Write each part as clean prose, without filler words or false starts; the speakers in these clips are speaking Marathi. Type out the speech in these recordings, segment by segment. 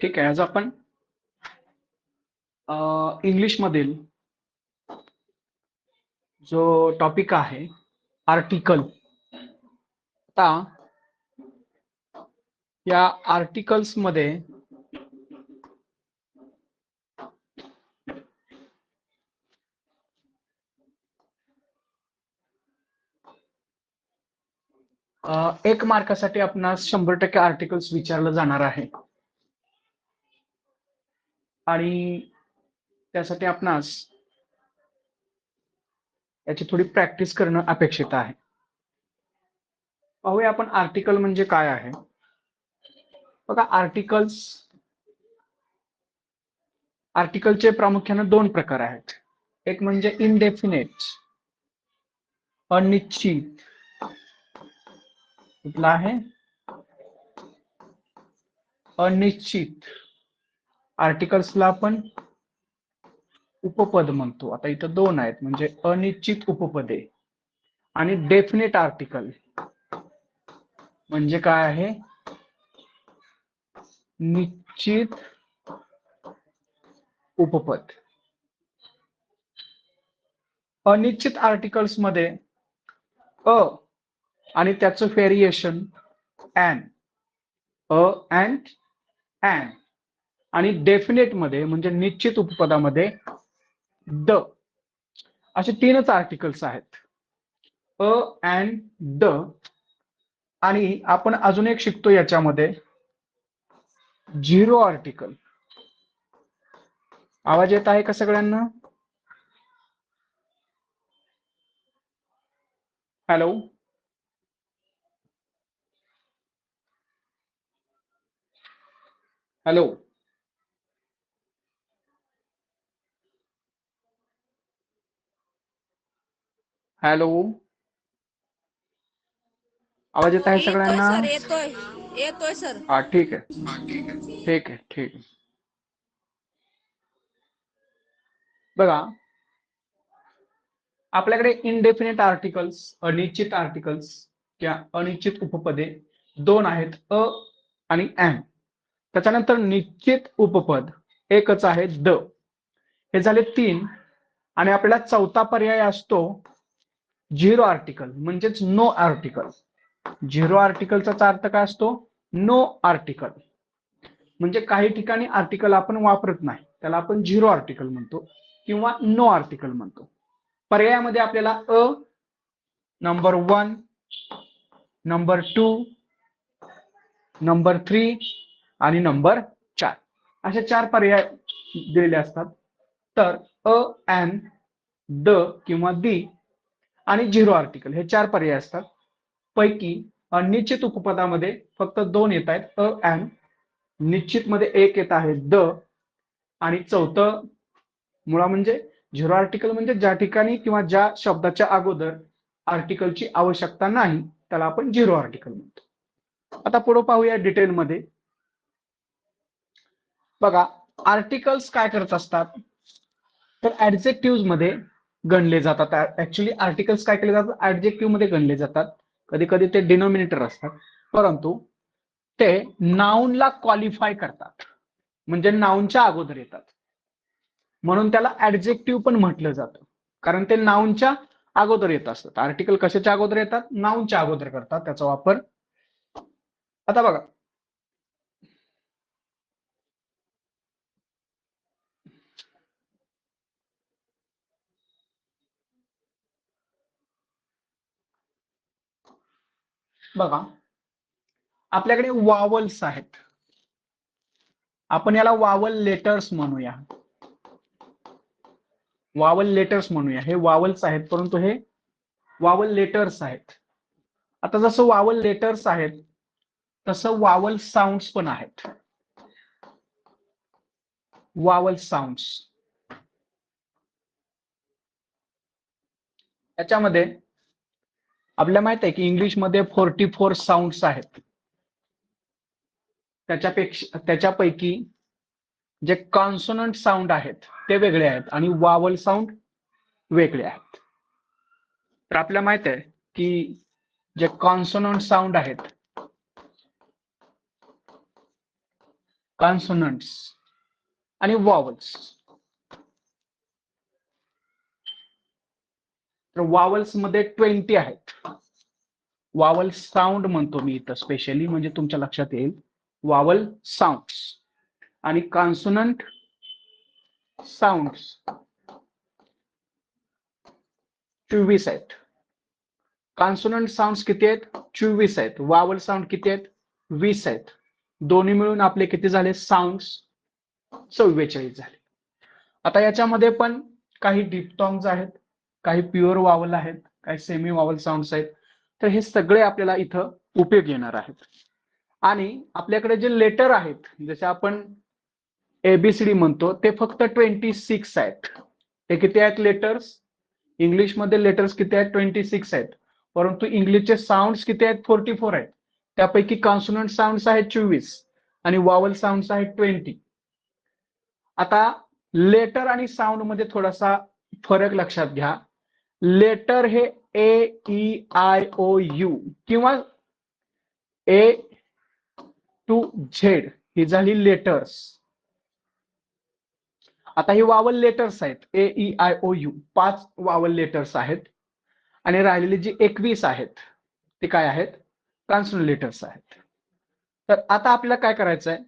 ठीक आहे. आज आपण इंग्लिश मधील जो टॉपिक आहे आर्टिकल. आता या आर्टिकल्स मध्ये एक मार्कासाठी आपणास 100% आर्टिकल्स विचारलं जाणार आहे आणि त्यासाठी आपणास याची थोडी प्रॅक्टिस करणं अपेक्षित आहे. पाहूया आपण आर्टिकल म्हणजे काय आहे. बघा, आर्टिकलचे प्रामुख्याने दोन प्रकार आहेत. एक म्हणजे इनडेफिनेट, अनिश्चित. कुठला आहे? अनिश्चित. आर्टिकल्सला आपण उपपद म्हणतो. आता इथं दोन आहेत, म्हणजे अनिश्चित उपपदे आणि डेफिनेट आर्टिकल. म्हणजे काय आहे? निश्चित उपपद. अनिश्चित आर्टिकल्स मध्ये अ आणि त्याचं variation N, A and N. आणि डेफिनेट मध्ये म्हणजे निश्चित उपपदामध्ये द. असे तीनच आर्टिकल्स आहेत, अ अँड द. आणि आपण अजून एक शिकतो याच्यामध्ये, झिरो आर्टिकल. आवाज येत आहे का सगळ्यांना? Hello, hello. हॅलो, आवाज येत आहे येतोय सगळ्यांना? सर, येतोय सर. हा, ठीक आहे, ठीक आहे, ठीक आहे. बघा, आपल्याकडे इनडेफिनेट आर्टिकल्स, अनिश्चित आर्टिकल्स किंवा अनिश्चित उपपदे दोन आहेत, अ आणि एन. त्याच्यानंतर निश्चित उपपद एकच आहे, द. हे झाले तीन. आणि आपल्याला चौथा पर्याय असतो झिरो आर्टिकल, म्हणजेच नो आर्टिकल. झिरो आर्टिकलचा अर्थ काय असतो? No article. म्हणजे काही ठिकाणी आर्टिकल आपण वापरत नाही, त्याला आपण झिरो आर्टिकल म्हणतो किंवा नो आर्टिकल म्हणतो. पर्यायामध्ये आपल्याला अ, नंबर 1, नंबर 2, नंबर 3 आणि नंबर 4 असे 4 पर्याय दिलेले असतात. तर अ, एन, द किंवा दी आणि झिरो आर्टिकल हे 4 पर्याय असतात. पैकी निश्चित उपपदामध्ये फक्त 2 येत आहेत, अ एन. निश्चित मध्ये एक येत आहे, द. आणि चौथं मुळा म्हणजे झिरो आर्टिकल, म्हणजे ज्या ठिकाणी किंवा ज्या शब्दाच्या अगोदर आर्टिकलची आवश्यकता नाही त्याला आपण झिरो आर्टिकल म्हणतो. आता पुढे पाहूया डिटेलमध्ये. बघा, आर्टिकल्स काय करत असतात तर ऍडजेक्टिव्ह मध्ये गणले जातात. ऍक्च्युली आर्टिकल्स काय केले जातात? ऍडजेक्टिव्ह मध्ये गणले जातात. कधी कधी ते डिनोमिनेटर असतात, परंतु ते नाउनला क्वालिफाय करतात, म्हणजे नाउनच्या अगोदर येतात. म्हणून त्याला ऍडजेक्टिव्ह पण म्हटलं जातं, कारण ते नाउनच्या अगोदर येत असतात. आर्टिकल कशाच्या अगोदर येतात? नाउनच्या अगोदर करतात त्याचा वापर. आता बघा, बघा आपल्याकडे वावल्स आहेत. आपण याला वावल लेटर्स म्हणूया. वावल लेटर्स म्हणूया. हे वावल्स आहेत, परंतु हे वावल लेटर्स आहेत. आता जसं वावल लेटर्स आहेत तसं वावल साऊंड्स पण आहेत. वावल साऊंड्स याच्यामध्ये आपल्याला माहित आहे की इंग्लिशमध्ये 44 साऊंड्स आहेत. त्याच्यापैकी जे कॉन्सोनंट साऊंड आहेत ते वेगळे आहेत आणि वावल साऊंड वेगळे आहेत. तर आपल्याला माहित आहे की जे कॉन्सोनंट साऊंड आहेत कॉन्सोनंट्स आणि वॉवल्स. तर वॉवल्स मध्ये 20 आहेत. वावल साऊंड म्हणतो मी इथं स्पेशली, म्हणजे तुमच्या लक्षात येईल. वावल साऊंड्स आणि कॉन्सोनंट साऊंड्स 24 आहेत. कॉन्सोनंट साऊंड्स किती आहेत? 24 आहेत. वावल साऊंड किती आहेत? 20 आहेत. दोन्ही मिळून आपले किती झाले साऊंड्स? 44 झाले. आता याच्यामध्ये पण काही डिप्थॉंग्स आहेत, काही प्युअर वावल आहेत, काही सेमी वावल साऊंड्स आहेत. तर हे सगळे आपल्याला इथं उपयोग येणार आहेत. आणि आपल्याकडे जे लेटर आहेत, जसे आपण एबीसीडी म्हणतो, ते फक्त 26 आहेत. ते किती आहेत लेटर्स? इंग्लिशमध्ये लेटर्स किती आहेत? 26 आहेत. परंतु इंग्लिशचे साऊंड्स किती आहेत? 44 आहेत. त्यापैकी कॉन्सोनंट साऊंड्स आहेत 24 आणि वावल साऊंड्स आहेत 20. आता लेटर आणि साऊंड मध्ये थोडासा फरक लक्षात घ्या. लेटर हे AEIOU किंवा A to Z ही झाली लेटर्स. आता ही वावल लेटर्स आहेत. AEIOU 5 वावल लेटर्स आहेत आणि राहिलेली जी 21 आहेत ते काय आहेत? कॉन्सोनंट लेटर्स आहेत. तर आता आपल्याला काय करायचं आहे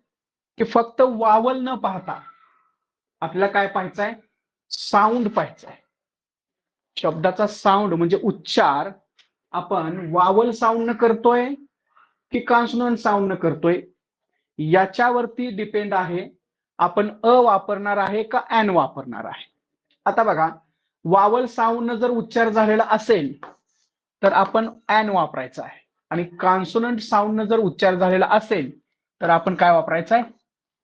की फक्त वावल न पाहता आपल्याला काय पाहायचं आहे? साऊंड पाहायचं आहे. शब्दाचा साऊंड म्हणजे उच्चार आपण वावल साऊंड न करतोय की कॉन्सोनंट साऊंड न करतोय, याच्यावरती डिपेंड आहे आपण अ वापरणार आहे का एन वापरणार आहे. आता बघा, वावल साऊंड न जर उच्चार झालेला असेल तर आपण एन वापरायचा आहे आणि कॉन्सोनंट साऊंड न जर उच्चार झालेला असेल तर आपण काय वापरायचं आहे?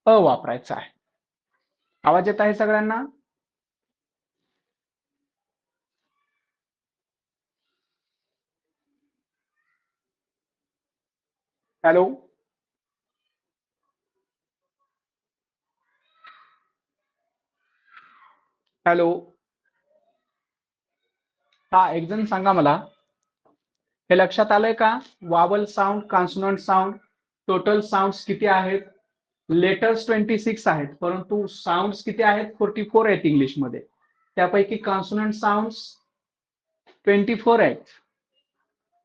अ वापरायचा आहे. आवाज येत आहे सगळ्यांना? Hello, hello. हा, एक जण सांगा मला, हे लक्षात आलंय का? Vowel sound, consonant sound, total sounds किती आहेत? लेटर्स 26 आहेत, परंतु साऊंड्स किती आहेत? 44 आहेत इंग्लिशमध्ये. त्यापैकी कॉन्सोनंट साऊंड्स 24 आहेत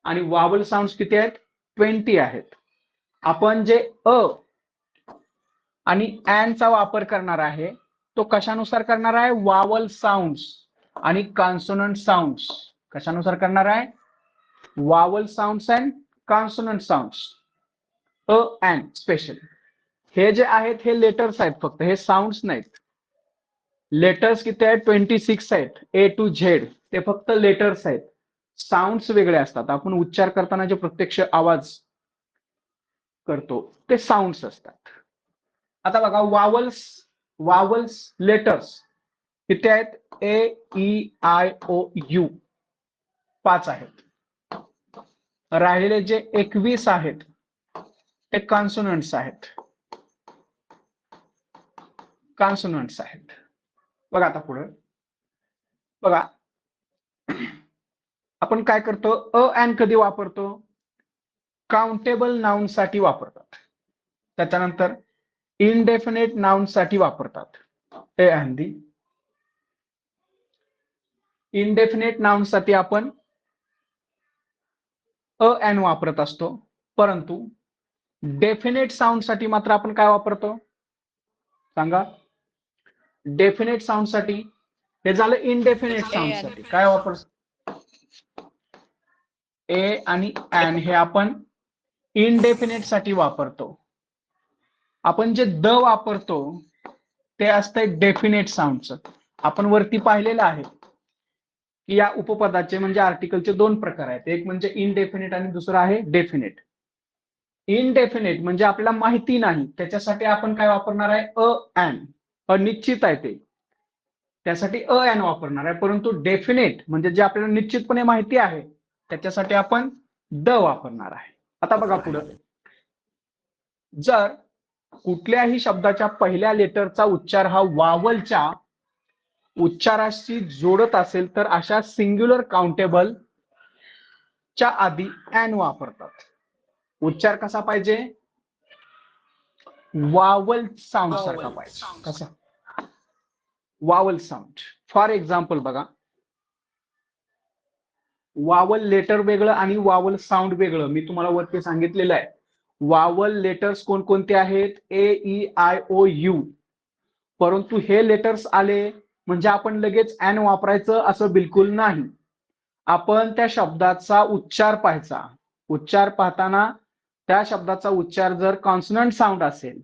आणि वावल साऊंड्स किती आहेत? 20 आहेत. आपण जे अ आणि एन चा वापर करणार आहे तो कशानुसार करणार आहे? वावल साऊंड्स आणि कॉन्सोनंट साऊंड्स कशानुसार करणार आहे? Vowel sounds and consonant sounds. A an special. हे जे आहेत हे लेटर्स आहेत, फक्त हे साऊंड्स नाहीत. लेटर्स किती आहेत? 26 आहेत. A to Z ते फक्त लेटर्स आहेत. साऊंड्स वेगळे असतात. आपण उच्चार करताना जे प्रत्यक्ष आवाज करतो ते साऊंड्स असतात. आता बघा, वावल्स लेटर्स किती आहेत? AEIOU 5 आहेत. राहिलेले जे 21 आहेत ते कॉन्सोनंट्स आहेत. कॉन्सोनंट्स आहेत. बघा आता पुढे बघा, आपण काय करतो? अ एन कधी वापरतो? काउंटेबल नाउन साठी वापरतात. त्याच्यानंतर इनडेफिनेट नाउन साठी वापरतात. A N the. Indefinite noun साठी आपण अ एन वापरत असतो, परंतु डेफिनेट साऊंड साठी मात्र आपण काय वापरतो? सांगा. डेफिनेट साऊंड साठी हे झालं. इनडेफिनेट साऊंड साठी काय वापरतो? ए आणि एन हे आपण इनडेफिनेट साठी वापरतो. आपण जे द वापरतो ते असतं डेफिनेट साऊंडचं. आपण वरती पाहिलेलं आहे की या उपपदाचे म्हणजे आर्टिकलचे 2 प्रकार आहेत. एक म्हणजे इनडेफिनेट आणि दुसरा आहे डेफिनेट. इनडेफिनेट म्हणजे आपल्याला माहिती नाही, त्याच्यासाठी आपण काय वापरणार आहे? अ एन. अनिश्चित आहे ते, त्यासाठी अ एन वापरणार आहे. परंतु डेफिनेट म्हणजे जे आपल्याला निश्चितपणे माहिती आहे त्याच्यासाठी आपण द वापरणार आहे. आता बघा पुढे, जर कुठल्याही शब्दाच्या पहिल्या लेटरचा उच्चार हा वावलच्या उच्चाराशी जोडत असेल तर अशा सिंग्युलर काउंटेबल च्या आधी एन वापरतात. उच्चार कसा पाहिजे? वावल साऊंड सारखा पाहिजे. कसा? Vowel sound. फॉर एक्झाम्पल बघा, वावल लेटर वेगळं आणि वावल साऊंड वेगळं. मी तुम्हाला वरती सांगितलेलं आहे. वावल लेटर्स कोणकोणते आहेत? ए, ई, आय, ओ, यू. परंतु हे लेटर्स आले म्हणजे आपण लगेच एन वापरायचं असं बिलकुल नाही. आपण त्या शब्दाचा उच्चार पाहायचा. उच्चार पाहताना त्या शब्दाचा उच्चार जर कॉन्सनंट साऊंड असेल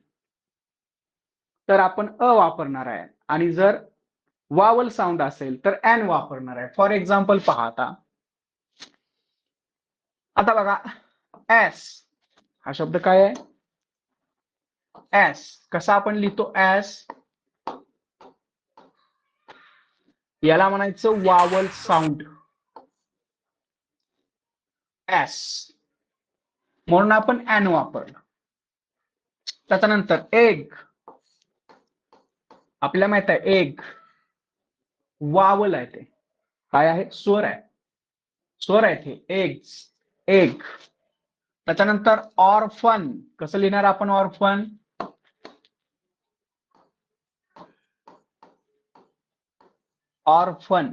तर आपण अ वापरणार आहे, आणि जर वावल साऊंड असेल तर एन वापरणार आहे. फॉर एक्झाम्पल पहा, आता बघा, एस हा शब्द काय आहे? एस. कसा आपण लिहितो एस? याला म्हणायचं वावल साऊंड. एस म्हणून आपण एन वापरलं. त्याच्यानंतर एग. आपल्याला माहित आहे एग वावल आहे. ते काय आहे? स्वर आहे. स्वर आहे ते. Eggs, egg. त्याच्यानंतर ऑर्फन. कसं लिहिणार आपण ऑर्फन? ऑर्फन.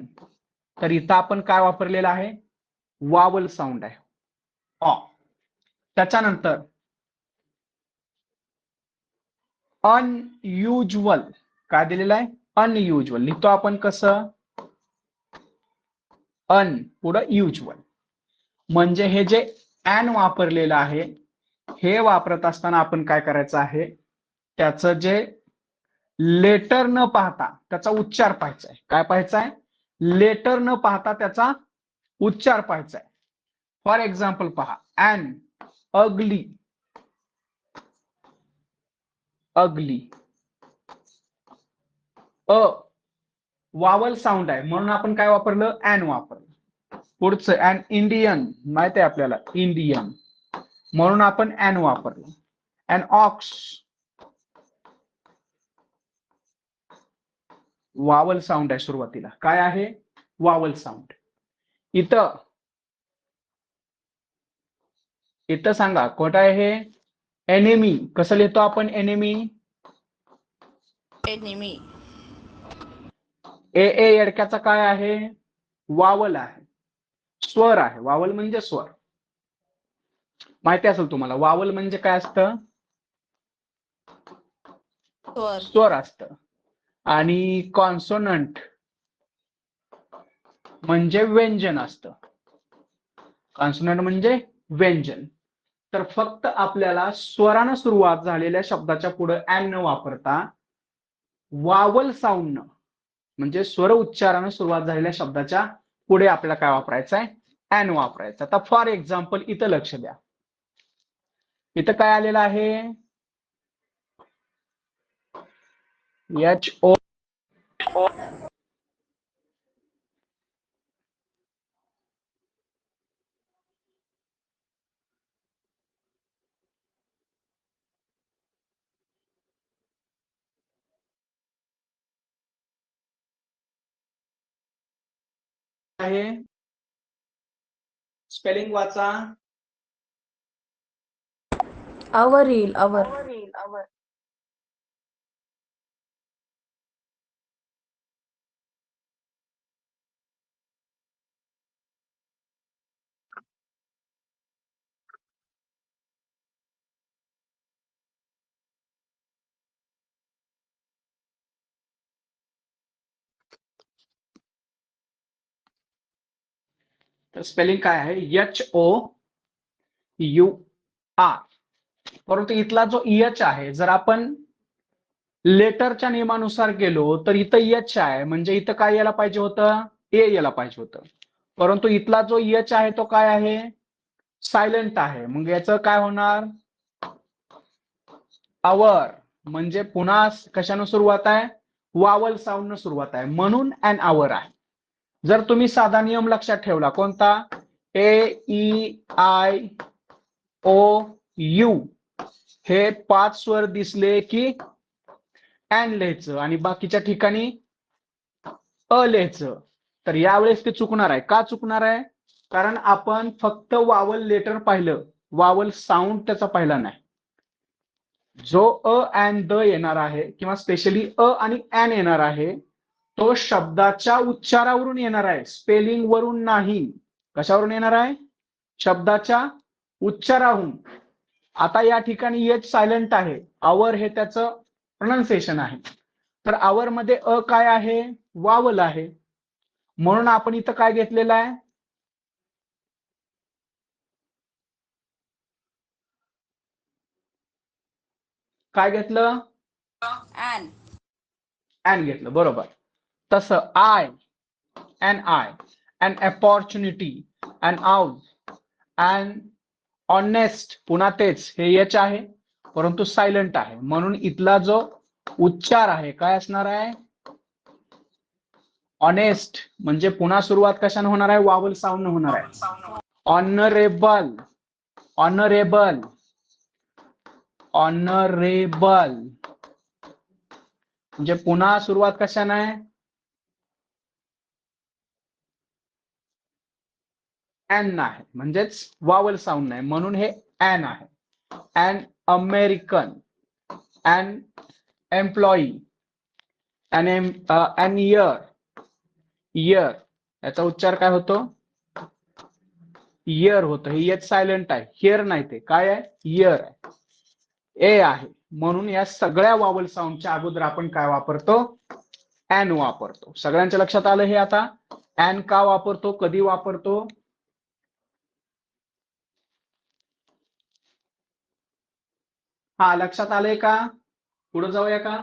तर इथं आपण काय वापरलेलं आहे? वावल साऊंड आहे, ऑ. त्याच्यानंतर अनयुज्युअल. काय दिलेलं आहे? अनयुज्युअल. लिहितो आपण कसं? अन पुढं युज्युअल. म्हणजे हे जे एन वापरलेलं आहे, हे वापरत असताना आपण काय करायचं आहे? त्याचं जे लेटर न पाहता त्याचा उच्चार पाहायचा आहे. काय पाहायचा आहे? लेटर न पाहता त्याचा उच्चार पाहायचा आहे. फॉर एक्झाम्पल पहा, एन अगली. अगली. अ वावल साऊंड आहे म्हणून आपण काय वापरलं? एन वापरलं. पुढचं एन इंडियन. माहित आहे आपल्याला इंडियन, म्हणून आपण एन वापरलं. एन ऑक्स वावल साऊंड आहे सुरुवातीला. काय आहे? Vowel sound. इथं इथं सांगा कोणतं आहे हे? एनिमी. कसं लिहितो आपण एनिमी? एनिमी. ए ए यडक्याचा काय आहे? वावल आहे, स्वर आहे. वावल म्हणजे स्वर. माहिती असेल तुम्हाला वावल म्हणजे काय असतं? स्वर. स्वर असतं. आणि कॉन्सोनंट म्हणजे व्यंजन असतं. कॉन्सोनंट म्हणजे व्यंजन. तर फक्त आपल्याला स्वरानं सुरुवात झालेल्या शब्दाच्या पुढे एन न वापरता वावल साऊंड म्हणजे स्वर उच्चारानं सुरुवात झालेल्या शब्दाच्या पुढे आपल्याला काय वापरायचं आहे? एन वापरायचं. आता फॉर एक्झाम्पल इथं लक्ष द्या. इथं काय आलेलं आहे? H O. आहे स्पेलिंग वाचा. अवर येईल. अवर. तर स्पेलिंग काय आहे? H O U R. परंतु इथला जो एच आहे, जर आपण लेटरच्या नियमानुसार गेलो तर इथं एच आहे म्हणजे इथं काय यायला पाहिजे होतं? ए यायला पाहिजे होतं. परंतु इथला जो एच आहे तो काय आहे? सायलेंट आहे. मग याचं काय होणार? आवर. म्हणजे पुन्हा कशानं सुरुवात आहे? वावल साऊंड न सुरुवात आहे, म्हणून एन आवर आहे. जर तुम्ही साधा नियम लक्षात ठेवला कोणता? ए ई आय ओ यू हे 5 स्वर दिसले की एन लिहायचं आणि बाकीच्या ठिकाणी अ लिहायचं. तर यावेळेस ते चुकणार आहे. का चुकणार आहे? कारण आपण फक्त वावल लेटर पाहिलं, वावल साऊंड त्याचा पाहिला नाही. जो अ अँड द येणार आहे किंवा स्पेशली अ आणि ॲन येणार आहे तो शब्दाच्या उच्चारावरून येणार आहे, स्पेलिंग वरून नाही. कशावरून येणार आहे? शब्दाच्या उच्चारावरून. आता या ठिकाणी एच सायलेंट आहे, आवर हे त्याचं प्रोनाउन्सिएशन आहे. तर आवर मध्ये अ काय आहे? वावल आहे. म्हणून आपण इथं काय घेतलेलं आहे? काय घेतलं? ॲन. ॲन घेतलं, बरोबर. तसं I, an opportunity, an out, an honest, पुन्हा तेच हे एच आहे परंतु सायलेंट आहे. म्हणून इथला जो उच्चार आहे काय असणार आहे? ऑनेस्ट. म्हणजे पुन्हा सुरुवात कशाने होणार आहे? वावल साऊंड होणार आहे. Honourable, honourable, honourable. म्हणजे पुन्हा सुरुवात कशाने आहे? ॲन आहे, म्हणजेच वावल साऊंड नाही, म्हणून हे ॲन आहे. An American, an employee, an year, year याचा उच्चार काय होतो? इयर होतं. हे येत सायलेंट आहे, हिअर नाही, ते काय आहे? इयर आहे. ए आहे. म्हणून या सगळ्या वावल साऊंडच्या अगोदर आपण काय वापरतो? ॲन वापरतो. सगळ्यांच्या लक्षात आलं हे आता? ॲन का वापरतो, कधी वापरतो? हा, लक्षात आलंय का? पुढे जाऊया का?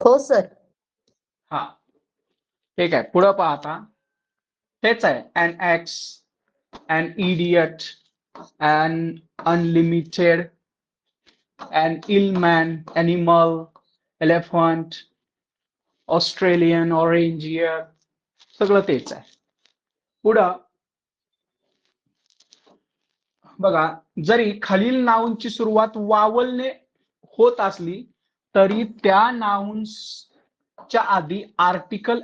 हो सर. हा, ठीक आहे. पुढे पहा आता. हेच आहे, an X, an idiot, an unlimited, an ill man, animal, elephant, Australian, orange year, सगळं तेच आहे. पुढं बघा, जरी खालील नाउनची सुरुवात वावलने होत असली तरी त्या नाउन्सच्या आधी आर्टिकल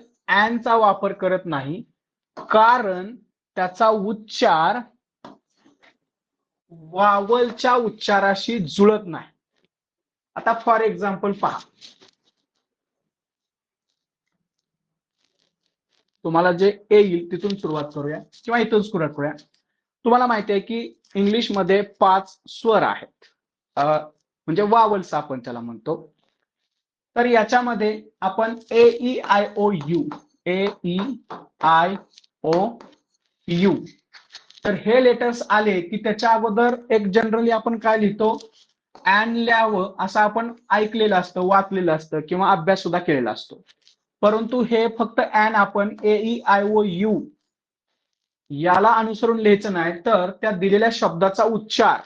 चा वापर करत नाही, कारण त्याचा उच्चार वावलच्या उच्चाराशी जुळत नाही. आता फॉर एक्झाम्पल पहा, तुम्हाला जे येईल तिथून सुरुवात करूया किंवा इथून सुरुवात करूया. तुम्हाला माहिती आहे की इंग्लिशमध्ये 5 स्वर आहेत, म्हणजे वावल्स आपण त्याला म्हणतो. तर याच्यामध्ये आपण A E I O U, A E I O U, तर हे लेटर्स आले की त्याच्या अगोदर एक जनरली आपण काय लिहितो? ॲन ल्यावं असं आपण ऐकलेलं असतं, वाचलेलं असतं किंवा अभ्यास सुद्धा केलेला असतो. परंतु हे फक्त ॲन आपण A E I O you याला अनुसरून लिहायचं नाही, तर त्या दिलेल्या शब्दाचा उच्चार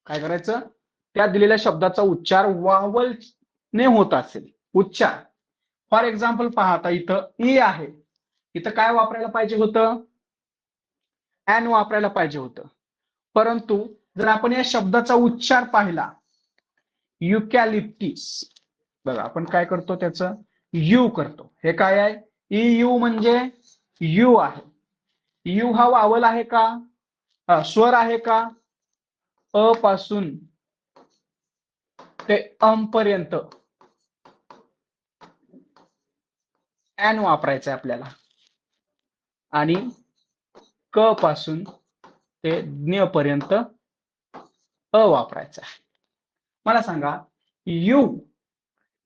काय करायचं? त्या दिलेल्या शब्दाचा उच्चार वावलने होत असेल उच्चार. फॉर एक्झाम्पल पहा, आता इथं ई आहे, इथं काय वापरायला पाहिजे होतं? ॲन वापरायला पाहिजे होतं. परंतु जर आपण या शब्दाचा उच्चार पाहिला, युकॅलिप्टिस, बघा आपण काय करतो? त्याचं यू करतो. हे काय आहे? ई यू म्हणजे यू आहे. यू हा वावल आहे का? स्वर आहे का? अ पासून ते अम पर्यंत ॲन वापरायचं आहे आपल्याला, आणि क पासून ते ज्ञ पर्यंत अ वापरायचं आहे. मला सांगा, यू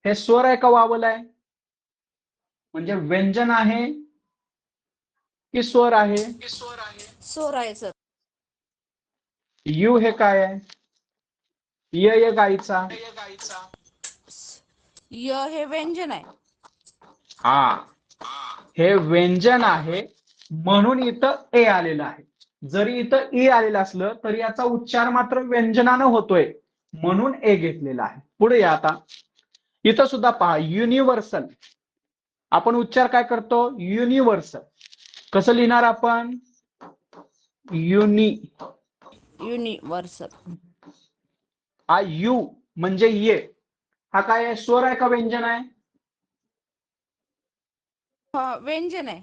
हे स्वर आहे का वावल आहे? म्हणजे व्यंजन आहे की स्वर आहे? स्वर आहे सर. यू हे काय आहे? य गाईचा. य हे व्यंजन आहे. हा, हे व्यंजन आहे म्हणून इथं ए आलेलं आहे. जरी इथं ई आलेलं असलं तरी याचा उच्चार मात्र व्यंजनानं होतोय, म्हणून ए घेतलेला आहे. पुढे या आता. इथं सुद्धा पहा, युनिव्हर्सल. आपण उच्चार काय करतो? युनिव्हर्सल. कसं लिहिणार आपण? युनिव्हर्सल. हा यू म्हणजे ये, हा काय आहे? स्वर आहे का व्यंजन आहे? व्यंजन आहे.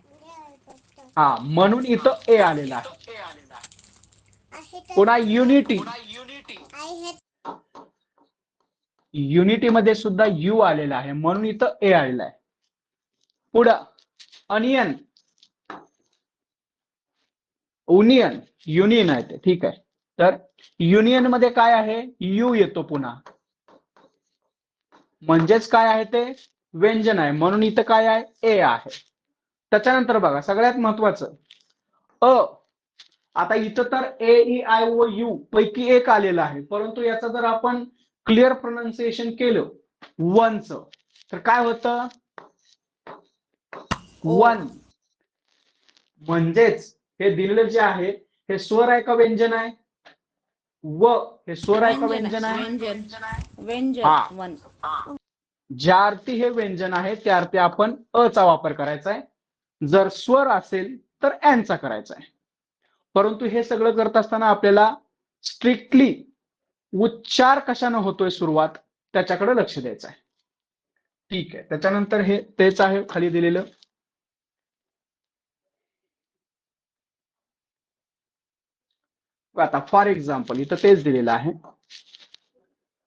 हा, म्हणून इथं ए आलेला आहे. पुन्हा युनिटी, युनिटी मध्ये सुद्धा यू आलेला आहे म्हणून इथं ए आलेला आहे. पुढं अनियन, युनियन, युनियन आहे ते, ठीक आहे. तर युनियन मध्ये काय आहे, यू येतो पुन्हा, म्हणजेच काय आहे ते व्यंजन आहे म्हणून इथं काय आहे, ए आहे. त्याच्यानंतर बघा सगळ्यात महत्वाचं अ. आता इथं तर ए ई आय ओ यू पैकी एक आलेला आहे, परंतु याचा जर आपण क्लिअर प्रोनाउन्सिएशन केलं वनचं तर काय होतं, ओ. वन. म्हणजेच हे दिलेलं जे आहे हे स्वर आहे का व्यंजन आहे, व हे स्वर आहे का व्यंजन आहे, व्यंजन हा. वन. ज्या अर्थी हे व्यंजन आहे त्या अर्थी आपण अ चा वापर करायचा आहे, जर स्वर असेल तर एन चा करायचा आहे. परंतु हे सगळं करत असताना आपल्याला स्ट्रिक्टली उच्चार कशाने होतोय सुरुवात त्याच्याकडे लक्ष द्यायचं आहे. ठीक आहे. त्याच्यानंतर हे तेच आहे खाली दिलेलं. आता फॉर एक्झाम्पल इथं तेच दिलेलं आहे.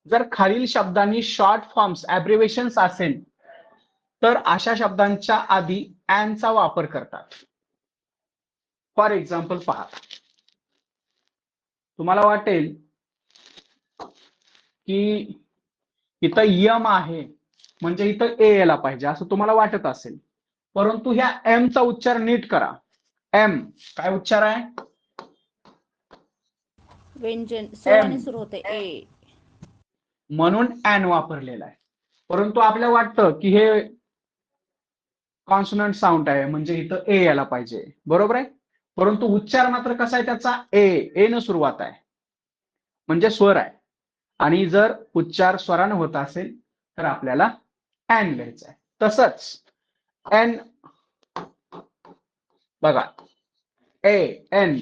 जर खालील शब्दांनी शॉर्ट फॉर्म्स ऍब्रिव्हेशन्स असेल तर अशा शब्दांच्या आधी एन चा वापर करतात. फॉर एक्झाम्पल पहा, तुम्हाला वाटेल की इथं यम आहे म्हणजे इथं ए यायला पाहिजे असं तुम्हाला वाटत असेल, परंतु ह्या एम चा उच्चार नीट करा. एम काय उच्चार आहे, व्यंजन स्वराने एम, सुरू होते ए, म्हणून एन वापरलेला आहे. परंतु आपल्याला वाटतं की हे कॉन्सोनंट साऊंड आहे म्हणजे इथं ए यायला पाहिजे, बरोबर आहे. परंतु उच्चार मात्र कसा आहे त्याचा, ए न सुरुवात आहे म्हणजे स्वर आहे. आणि जर उच्चार स्वराने होत असेल तर आपल्याला एन लिहायचं आहे. तसंच एन बघा, ए एन,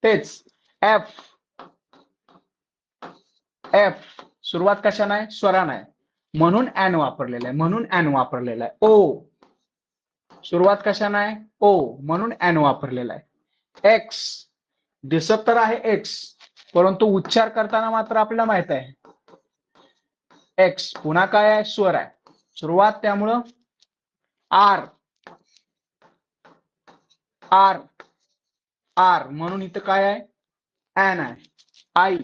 तेच एफ, एफ सुरुवात कशाने आहे, स्वराने आहे म्हणून एन वापरलेला आहे, म्हणून एन वापरलेला आहे. ओ सुरुवात कशाने आहे, ओ म्हणून एन वापरलेला आहे. एक्स दिसत तर आहे एक्स, परंतु उच्चार करताना मात्र आपल्याला माहित आहे एक्स पुन्हा काय आहे, स्वर आहे सुरुवात, त्यामुळं आर, आर, आर म्हणून इथं काय आहे, एन आहे. आई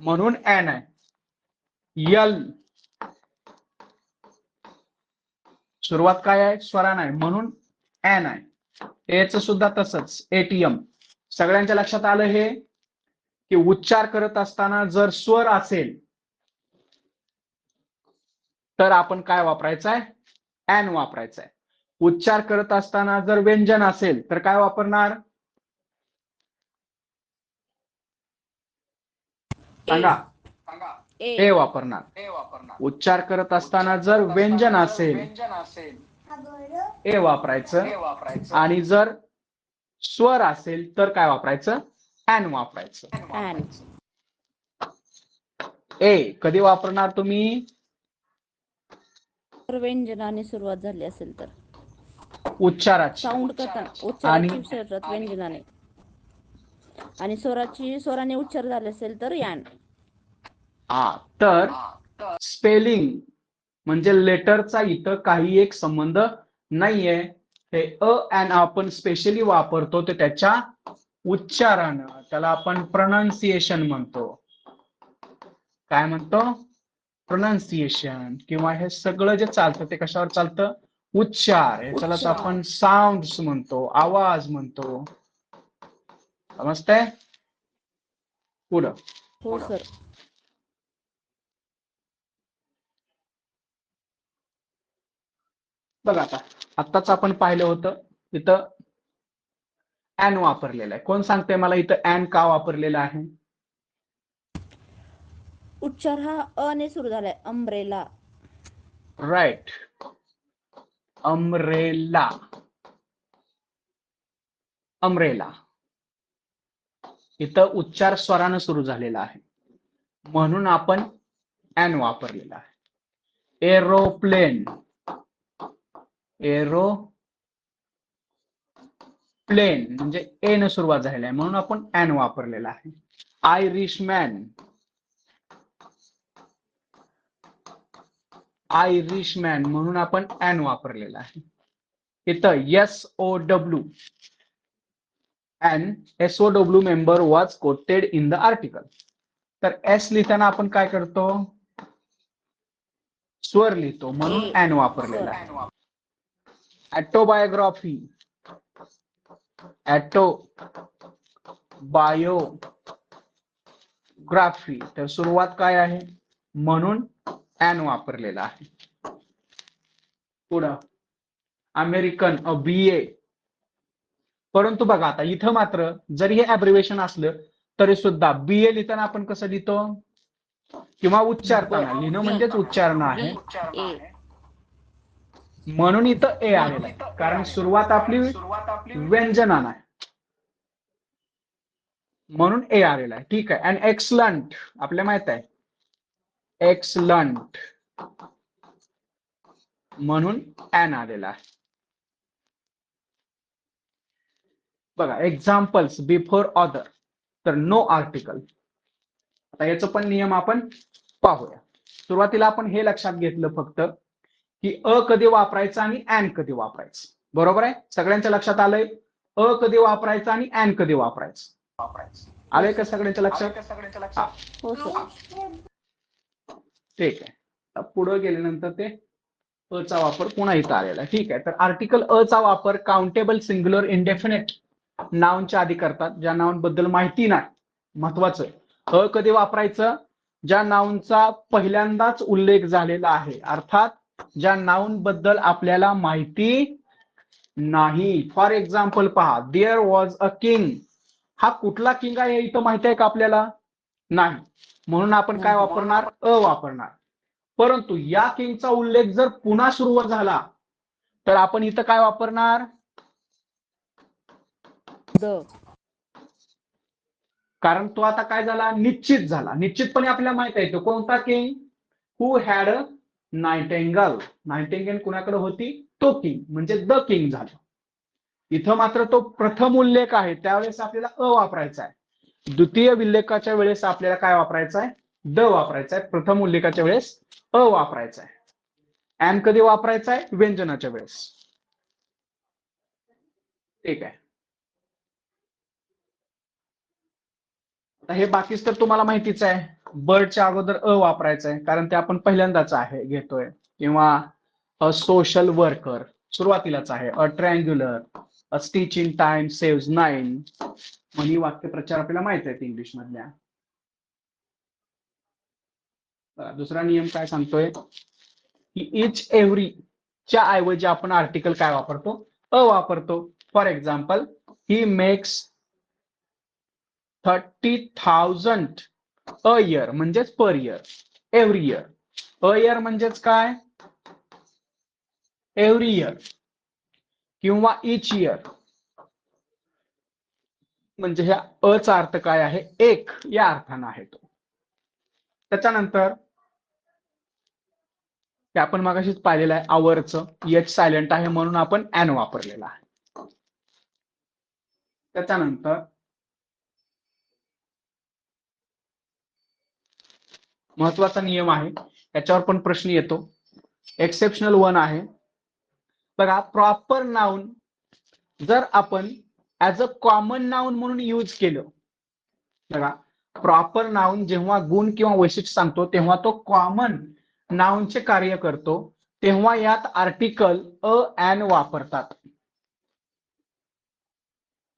म्हणून एन आहे. यल सुरुवात काय आहे, स्वरान आहे म्हणून एन आहे. एच सुद्धा तसंच, एटीएम. सगळ्यांच्या लक्षात आलं हे की उच्चार करत असताना जर स्वर असेल तर आपण काय वापरायचं आहे, एन वापरायचं आहे. उच्चार करत असताना जर व्यंजन असेल तर काय वापरणार, सांगा, ए वापरणार. उच्चार करत असताना जर व्यंजन असेल ए वापरायचं, आणि जर स्वर असेल तर काय वापरायचं, एन वापरायचं. एन. ए कधी वापरणार तुम्ही, व्यंजनाने सुरुवात झाली असेल तर उच्चाराची, साऊंड करताना उच्चाराची सुरुवात व्यंजनाने, आणि स्वराने उच्चार झाले असेल तर यान. हा, तर स्पेलिंग म्हणजे लेटरचा इथं काही एक संबंध नाहीये. हे अ एन आपण स्पेशली वापरतो ते त्याच्या उच्चारानं, त्याला आपण प्रोनाउन्सिएशन म्हणतो. काय म्हणतो, प्रोनाउन्सिएशन. किंवा हे सगळं जे चालतं ते कशावर चालतं, उच्चार. याच्यालाच आपण साऊंड्स म्हणतो, आवाज म्हणतो. समजतंय, पुढं हो सर. बघा, आत्ताच आपण पाहिलं होतं इथं एन वापरलेला आहे. कोण सांगते मला इथं एन का वापरलेला आहे, उच्चार हा अ ने सुरू झालाय, अम्ब्रेला. Right, umbrella, umbrella. इथं उच्चार स्वरानं सुरू झालेला आहे म्हणून आपण एन वापरलेला आहे. एरोप्लेन, एरोप्लेन प्लेन म्हणजे ए न सुरुवात झालेला आहे म्हणून आपण एन वापरलेला आहे. आयरिशमॅन, आयरिशमॅन म्हणून आपण एन वापरलेला आहे. इथं SOW and SOW member was quoted in the article. तर एस लिहिताना आपण काय करतो, स्वर लिहितो म्हणून ए, एन वापरलेला आहे. ऑटोबायोग्राफी, ऑटोबायोग्राफी तर सुरुवात काय आहे म्हणून एन वापरलेला आहे. पुढं अमेरिकन BA, परंतु बघा आता इथं मात्र जरी हे ॲब्रिव्हिएशन असलं तरी सुद्धा BA लिहिताना आपण कसं लिहितो किंवा उच्चारताना, लिहिणं म्हणजेच उच्चारण आहे ए. म्हणून इथं ए आलेलं आहे कारण सुरुवात आपली व्यंजनानं आहे म्हणून ए आलेला आहे. ठीक आहे. अँड एक्सलंट आपल्याला माहित आहे एक्सलंट म्हणून एन आलेला आहे. बघा एक्झाम्पल्स बिफोर ऑदर तर नो आर्टिकल. आता याचं पण नियम आपण पाहूया. सुरुवातीला आपण हे लक्षात घेतलं फक्त की अ कधी वापरायचं आणि एन कधी वापरायचं. बरोबर आहे, सगळ्यांच्या लक्षात आलंय अ कधी वापरायचं आणि एन कधी वापरायचं. आलंय का सगळ्यांच्या लक्षात? हो सर. ठीक आहे. पुढे गेल्यानंतर ते अ चा वापर पुन्हा इथं आलेला आहे. ठीक आहे. तर आर्टिकल अ चा वापर काउंटेबल सिंग्युलर इंडेफिनेट नाउनच्या आधी करतात ज्या नाउन बद्दल माहिती नाही. महत्वाचं अ कधी वापरायचं, ज्या नाउनचा पहिल्यांदाच उल्लेख झालेला आहे, अर्थात ज्या नाउन बद्दल आपल्याला माहिती नाही. फॉर एक्झाम्पल पहा, देअर वॉज अ किंग. हा कुठला किंग आहे इथं माहिती आहे का आपल्याला? नाही, म्हणून आपण काय वापरणार, अ वापरणार. परंतु या किंगचा उल्लेख जर पुन्हा सुरू झाला तर आपण इथं काय वापरणार, द. कारण तो आता काय झाला, निश्चित झाला. निश्चितपणे आपल्याला माहित आहे तो कोणता king, who had a Nightingale. Nightingale कुणाकडे होती, तो किंग म्हणजे द किंग झाला. इथं मात्र तो प्रथम उल्लेख आहे त्यावेळेस आपल्याला अ वापरायचा आहे. द्वितीय उल्लेखाच्या वेळेस आपल्याला काय वापरायचं आहे, द वापरायचा आहे. प्रथम उल्लेखाच्या वेळेस अ वापरायचा आहे. एन कधी वापरायचा आहे, व्यंजनाच्या वेळेस. ठीक आहे. हे बाकीच तर तुम्हाला माहितीच आहे. बर्डच्या अगोदर अ वापरायचं आहे कारण ते आपण पहिल्यांदाच आहे घेतोय. किंवा अ सोशल वर्कर सुरुवातीलाच आहे. A triangular, a stitch in time save 9. ही वाक्यप्रचार आपल्याला माहित आहेत इंग्लिश मधल्या. दुसरा नियम काय सांगतोय की इच एव्हरी च्या ऐवजी आपण आर्टिकल काय वापरतो, अ वापरतो. For example, he makes 30,000 a year म्हणजेच per year, every year. A year म्हणजेच काय, एव्हरी इयर. किंवा इच इयर म्हणजे ह्या अ चा अर्थ काय आहे, एक या अर्थानं आहे तो. त्याच्यानंतर हे आपण मागाशीच पाहिलेलं आहे, आवरचं एच सायलेंट आहे म्हणून आपण एन वापरलेला आहे. त्याच्यानंतर महत्वाचा नियम आहे, याच्यावर पण प्रश्न येतो. एक्सेप्शनल 1 आहे. बघा, प्रॉपर नाउन जर आपण ऍज अ कॉमन नाउन म्हणून यूज केलं, बघा प्रॉपर नाउन जेव्हा गुण किंवा वैशिष्ट्य सांगतो तेव्हा तो कॉमन नाउनचे कार्य करतो, तेव्हा यात आर्टिकल अ एन वापरतात.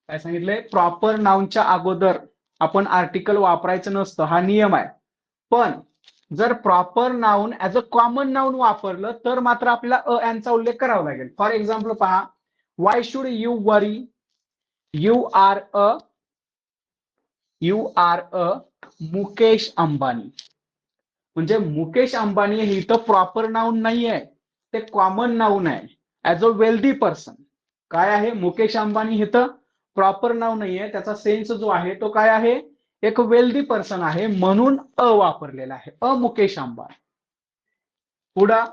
काय सांगितलंय, प्रॉपर नाउनच्या अगोदर आपण आर्टिकल वापरायचं नसतं, हा नियम आहे. पण जर proper noun as a common noun वापरलं तर मात्र आपल्याला अ एन चा उल्लेख करावा लागेल. फॉर एक्झाम्पल पहा, why should you worry, you are a Mukesh Ambani. म्हणजे मुकेश अंबानी हे इथं प्रॉपर नाउन नाही आहे, ते कॉमन नाउन आहे. ऍज अ वेल्दी पर्सन काय आहे, मुकेश अंबानी हे तर प्रॉपर नाउन नाहीये, त्याचा सेन्स जो आहे तो काय आहे, एक वेल्दी पर्सन आहे म्हणून अ वापरलेला आहे, अ मुकेश अंबानी. पुढं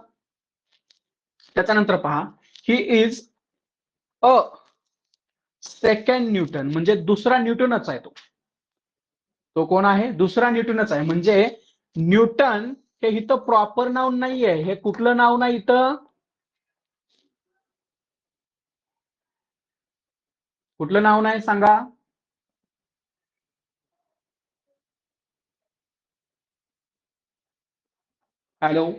त्याच्यानंतर पहा, he is a second Newton, म्हणजे दुसरा न्यूटनच आहे तो कोण आहे? दुसरा न्यूटनच आहे. म्हणजे न्यूटन हे इथं प्रॉपर नाउन नाहीये. हे कुठलं नाव नाही इथं? कुठलं नाव नाही सांगा? हॅलो,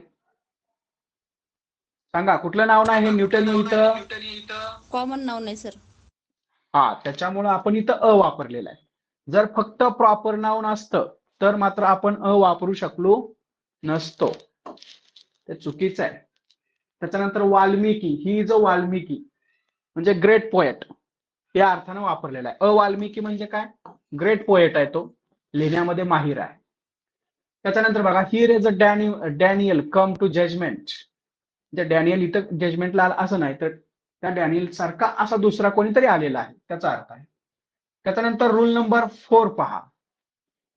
सांगा कुठलं नाव नाही हे न्यूटन इथं? कॉमन नाव नाही सर. हा, त्याच्यामुळे आपण इथं अ वापरलेला आहे. जर फक्त प्रॉपर नाउन असतं तर मात्र आपण अ वापरू शकलो नसतो. ते चुकीचं आहे. त्याच्यानंतर वाल्मिकी, ही जो वाल्मिकी म्हणजे ग्रेट पोएट या अर्थानं वापरलेला आहे. वाल्मिकी म्हणजे काय? ग्रेट पोएट आहे, तो लिहिण्यामध्ये माहिर आहे. त्याच्यानंतर बघा, here is a Daniel come to judgment. म्हणजे डॅनियल इथं जजमेंटला आला असं नाही, तर त्या डॅनियल सारखा असा दुसरा कोणीतरी आलेला आहे, त्याचा अर्थ आहे. त्याच्यानंतर रूल नंबर 4 पहा.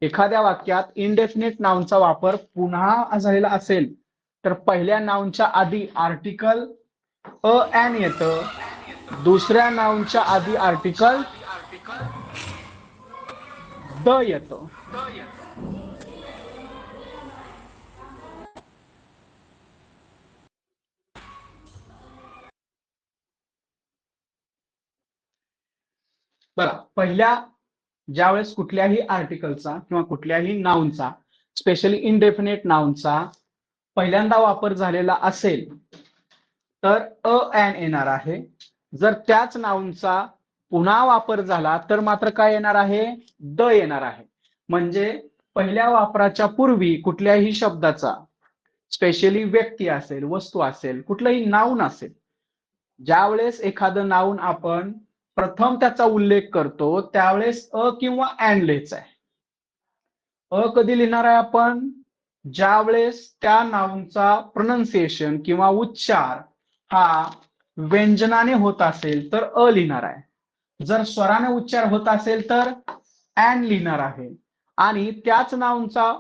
एखाद्या वाक्यात इनडेफिनेट नाउनचा वापर पुन्हा झालेला असेल तर पहिल्या नाउनच्या आधी आर्टिकल एन येतं, दुसऱ्या नाउनच्या आधी आर्टिकल द येतं. बघा, पहिल्या ज्यावेळेस कुठल्याही आर्टिकलचा किंवा कुठल्याही नाउनचा, स्पेशली इनडेफिनेट नाउनचा पहिल्यांदा वापर झालेला असेल तर एन येणार आहे. जर त्याच नाउनचा पुन्हा वापर झाला तर मात्र काय येणार आहे? द येणार आहे. म्हणजे पहिल्या वापराच्या पूर्वी कुठल्याही शब्दाचा, स्पेशली व्यक्ती असेल, वस्तू असेल, कुठलंही नाउन असेल, ज्यावेळेस एखादं नाउन आपण प्रथम त्याचा उल्लेख करतो त्यावेळेस किंवा एन लिहायचं आहे. कधी लिहिणार आहे आपण? ज्यावेळेस त्या नाउनचा प्रोनाउन्सिएशन किंवा उच्चार हा व्यंजनाने होत असेल तर लिहिणार आहे. जर स्वराने उच्चार होत असेल तर एन लिहिणार आहे. आणि त्याच नाउनचा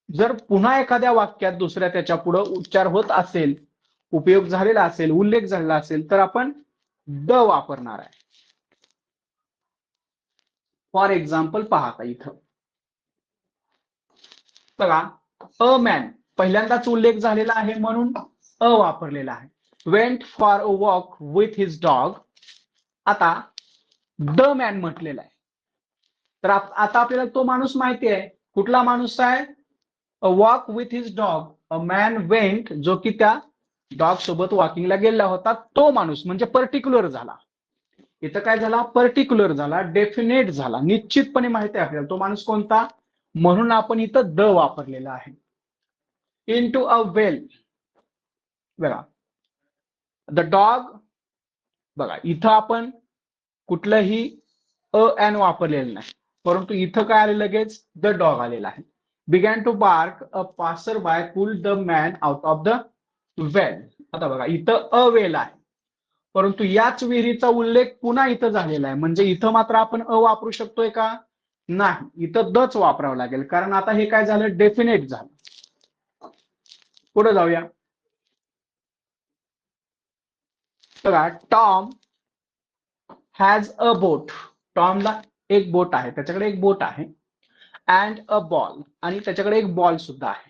जर पुन्हा एखाद्या वाक्यात दुसऱ्या त्याच्या पुढे उच्चार होत असेल, उपयोग झालेला असेल, उल्लेख झालेला असेल तर आपण द वापरणार आहे. फॉर एक्झाम्पल पहा इथं बघा, अ मॅन पहिल्यांदाच उल्लेख झालेला आहे म्हणून वापरलेला आहे. Went for a walk with his dog. आता द मॅन म्हटलेला आहे, तर आता आपल्याला तो माणूस माहिती आहे. कुठला माणूस आहे? A walk with his dog. A man went, जो की त्या डॉग सोबत वॉकिंगला गेलेला होता, तो माणूस म्हणजे पर्टिक्युलर झाला. इथं काय झाला? पर्टिक्युलर झाला, डेफिनेट झाला, निश्चितपणे माहिती आहे आपल्याला तो माणूस कोणता, म्हणून आपण इथं द वापरलेला आहे. Into a well. बघा, द डॉग, बघा इथं आपण कुठलंही एन वापरलेलं नाही, परंतु इथं काय आले? लगेच द डॉग आलेला आहे. Began to bark, a passer by pulled the man out of the well. आता बघा, इथं अ वेल आहे, परंतु याच विहिरीचा उल्लेख पुन्हा इथं झालेला आहे. म्हणजे इथं मात्र आपण वापरू शकतोय का? नाही, इथं दच वापरावं लागेल, कारण आता हे काय झालं? डेफिनेट झालं. पुढे जाऊया. बघा, टॉम हॅज अ बोट. टॉमला एक बोट आहे, त्याच्याकडे एक बोट आहे. अँड अ बॉल, आणि त्याच्याकडे एक बॉल सुद्धा आहे.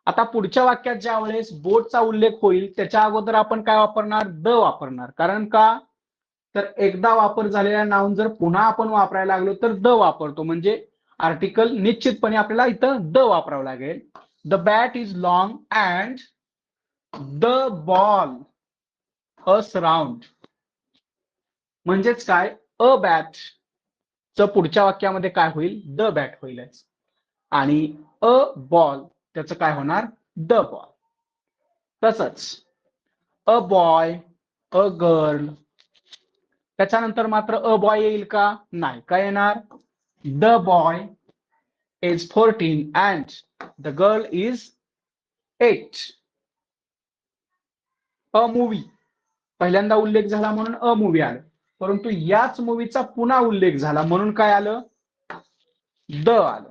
आता पुढच्या वाक्यात ज्या वेळेस बोटचा उल्लेख होईल त्याच्या अगोदर आपण काय वापरणार? द वापरणार. कारण का? तर एकदा वापर झालेला नाउन जर पुन्हा आपण वापरायला लागलो तर द वापरतो, म्हणजे आर्टिकल निश्चितपणे आपल्याला इथं द वापरावं लागेल. The bat is long and the ball us round. म्हणजेच काय? अ बॅट च पुढच्या वाक्यामध्ये काय होईल? द बॅट होईलच. आणि अ बॉल त्याचं काय होणार? The ball. तसंच अ बॉय, अ गर्ल, त्याच्यानंतर मात्र अ बॉय येईल का? नाही. काय येणार? The boy is 14 and the girl is 8. A movie पहिल्यांदा उल्लेख झाला म्हणून अ मूवी आलं, परंतु याच मूवीचा पुन्हा उल्लेख झाला म्हणून काय आलं? द आलं.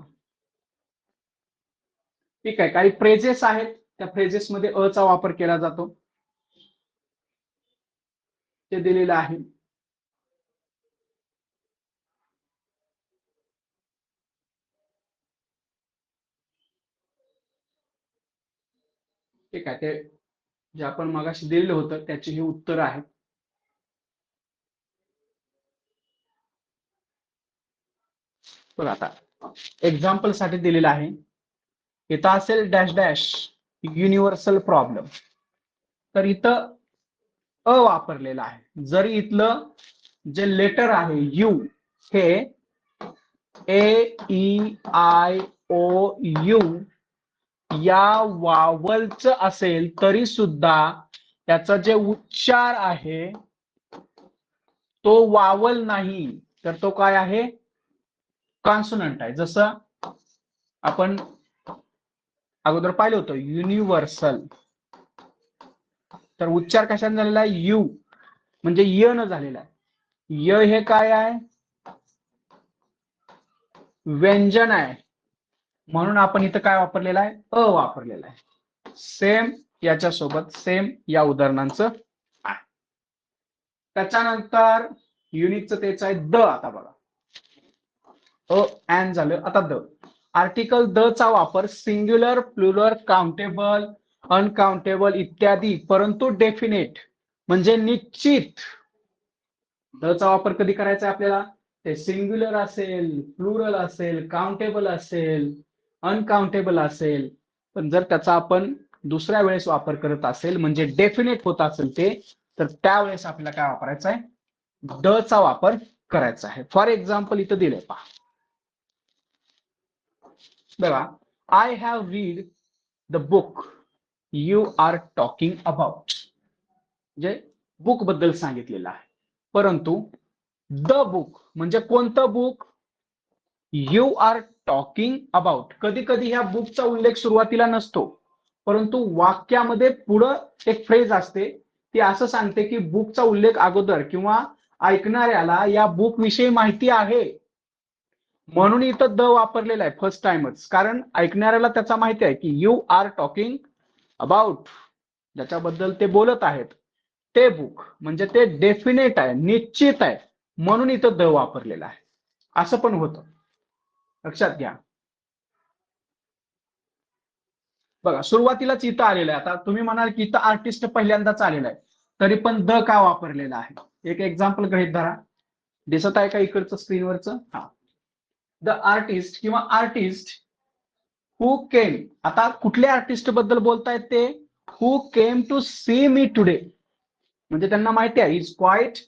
ठीक आहे. काही फ्रेजेस आहेत, त्या फ्रेजेस मध्ये अ चा वापर केला जातो, ते दिलेलं आहे. ठीक आहे, ते जे आपण मगाशी दिलेलं होतं त्याची ही उत्तर आहेत. बघा आता एक्झाम्पल साठी दिलेलं आहे. इथं असेल डॅश डॅश युनिव्हर्सल प्रॉब्लेम, तर इथं अ वापरलेला आहे. जर इथलं जे लेटर आहे यू हे AEIOU या वावलचं असेल तरी सुद्धा त्याचा जे उच्चार आहे तो वावल नाही, तर तो काय आहे, कॉन्सोनंट आहे. जसं आपण अगोदर पाहिलं होतं युनिव्हर्सल, तर उच्चार कशाने झालेला आहे, यू म्हणजे य न झालेला आहे. य हे काय आहे, व्यंजन आहे, म्हणून आपण इथं काय वापरलेलं आहे, अ वापरलेला आहे. सेम याच्यासोबत सेम या उदाहरणांचं आहे. त्याच्यानंतर युनिटचं तेच आहे द. आता बघा अ अँड झालं, आता द. आर्टिकल द चा वापर सिंग्युलर, प्लुरल, काउंटेबल, अनकाउंटेबल इत्यादी, परंतु डेफिनेट म्हणजे निश्चित. द चा वापर कधी करायचा आपल्याला, ते सिंग्युलर असेल, प्लुरल असेल, काउंटेबल असेल, अनकाउंटेबल असेल. पण जर त्याचा आपण दुसऱ्या वेळेस वापर करत असेल म्हणजे डेफिनेट होत असेल ते, तर त्यावेळेस आपल्याला काय वापरायचं आहे, द चा वापर करायचा आहे. फॉर एक्झाम्पल इथं दिलंय पहा बघा, I have read the book you are talking about, म्हणजे बुक बद्दल सांगितलेलं आहे. परंतु द बुक म्हणजे कोणतं book, you are talking about. कधी कधी ह्या बुकचा उल्लेख सुरुवातीला नसतो, परंतु वाक्यामध्ये पुढं एक फ्रेज असते ती असं सांगते की बुकचा उल्लेख अगोदर किंवा ऐकणाऱ्याला या बुक विषयी माहिती आहे, म्हणून इथं द वापरलेला आहे फर्स्ट टाइमच. कारण ऐकणाऱ्याला त्याचा माहिती आहे की यू आर टॉकिंग अबाउट, ज्याच्याबद्दल ते बोलत आहेत ते बुक म्हणजे ते डेफिनेट आहे, निश्चित आहे, म्हणून इथं द वापरलेला आहे. असं पण होतं, लक्षात घ्या. बघा सुरुवातीलाच इथं आलेलं आहे. आता तुम्ही म्हणाल की इथं आर्टिस्ट पहिल्यांदाच आलेला आहे, तरी पण द का वापरलेला आहे. एक एक्झाम्पल गृहीत धरा, दिसत आहे का इकडचं स्क्रीनवरचं, हा. द आर्टिस्ट किंवा आर्टिस्ट हु केम, आता कुठल्या आर्टिस्ट बद्दल बोलतायत ते, who came to see me today, म्हणजे त्यांना माहिती आहे इज क्वाइट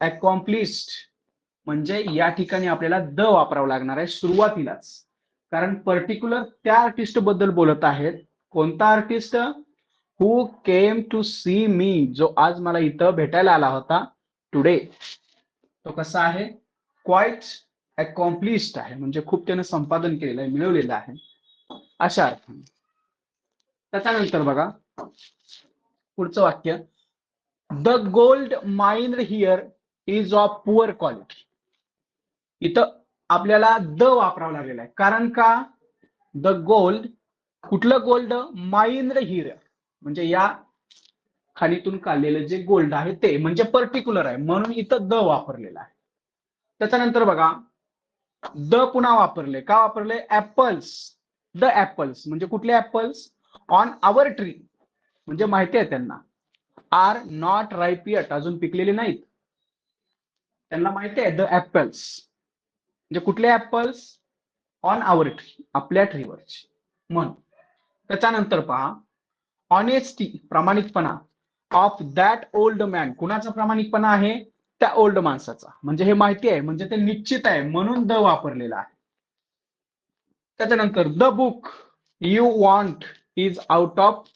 अकॉम्प्लिश्ड. म्हणजे या ठिकाणी आपल्याला द वापरावं लागणार आहे सुरुवातीलाच, कारण पर्टिक्युलर त्या आर्टिस्ट बद्दल बोलत आहेत. कोणता artist, who came to see me, जो आज मला इथं भेटायला आला होता टुडे. तो कसा आहे, क्वाइट अकॉम्प्लिश्ड आहे, म्हणजे खूप त्यानं संपादन केलेलं आहे, मिळवलेलं आहे, अशा अर्थाने. त्याच्यानंतर बघा पुढचं वाक्य, the gold mine here is of poor quality. इथं आपल्याला द वापरावं लागलेलं आहे, कारण का, द गोल्ड, कुठलं गोल्ड, माइंड हिअर म्हणजे या खाणीतून काढलेलं जे गोल्ड आहे ते, म्हणजे पर्टिक्युलर आहे, म्हणून इथं द वापरलेलं आहे. त्याच्यानंतर बघा द पुन्हा वापरले, का वापरले, ऍपल्स, द ऍपल्स म्हणजे कुठले ऍपल्स, ऑन आवर ट्री, म्हणजे माहिती आहे त्यांना, आर नॉट राईप येट, अजून पिकलेले नाहीत, त्यांना माहिती आहे द ऍपल्स म्हणजे कुठले ऍपल्स, ऑन आवर ट्री, आपल्या ट्रीवरचे. म्हणून त्याच्यानंतर पहा, ऑनेस्टी, प्रामाणिकपणा, ऑफ दॅट ओल्ड मॅन, कुणाचा प्रामाणिकपणा आहे, त्या ओल्ड माणसाचा, म्हणजे हे माहिती आहे, म्हणजे ते निश्चित आहे, म्हणून द वापरलेला आहे. त्याच्यानंतर the book you want is out of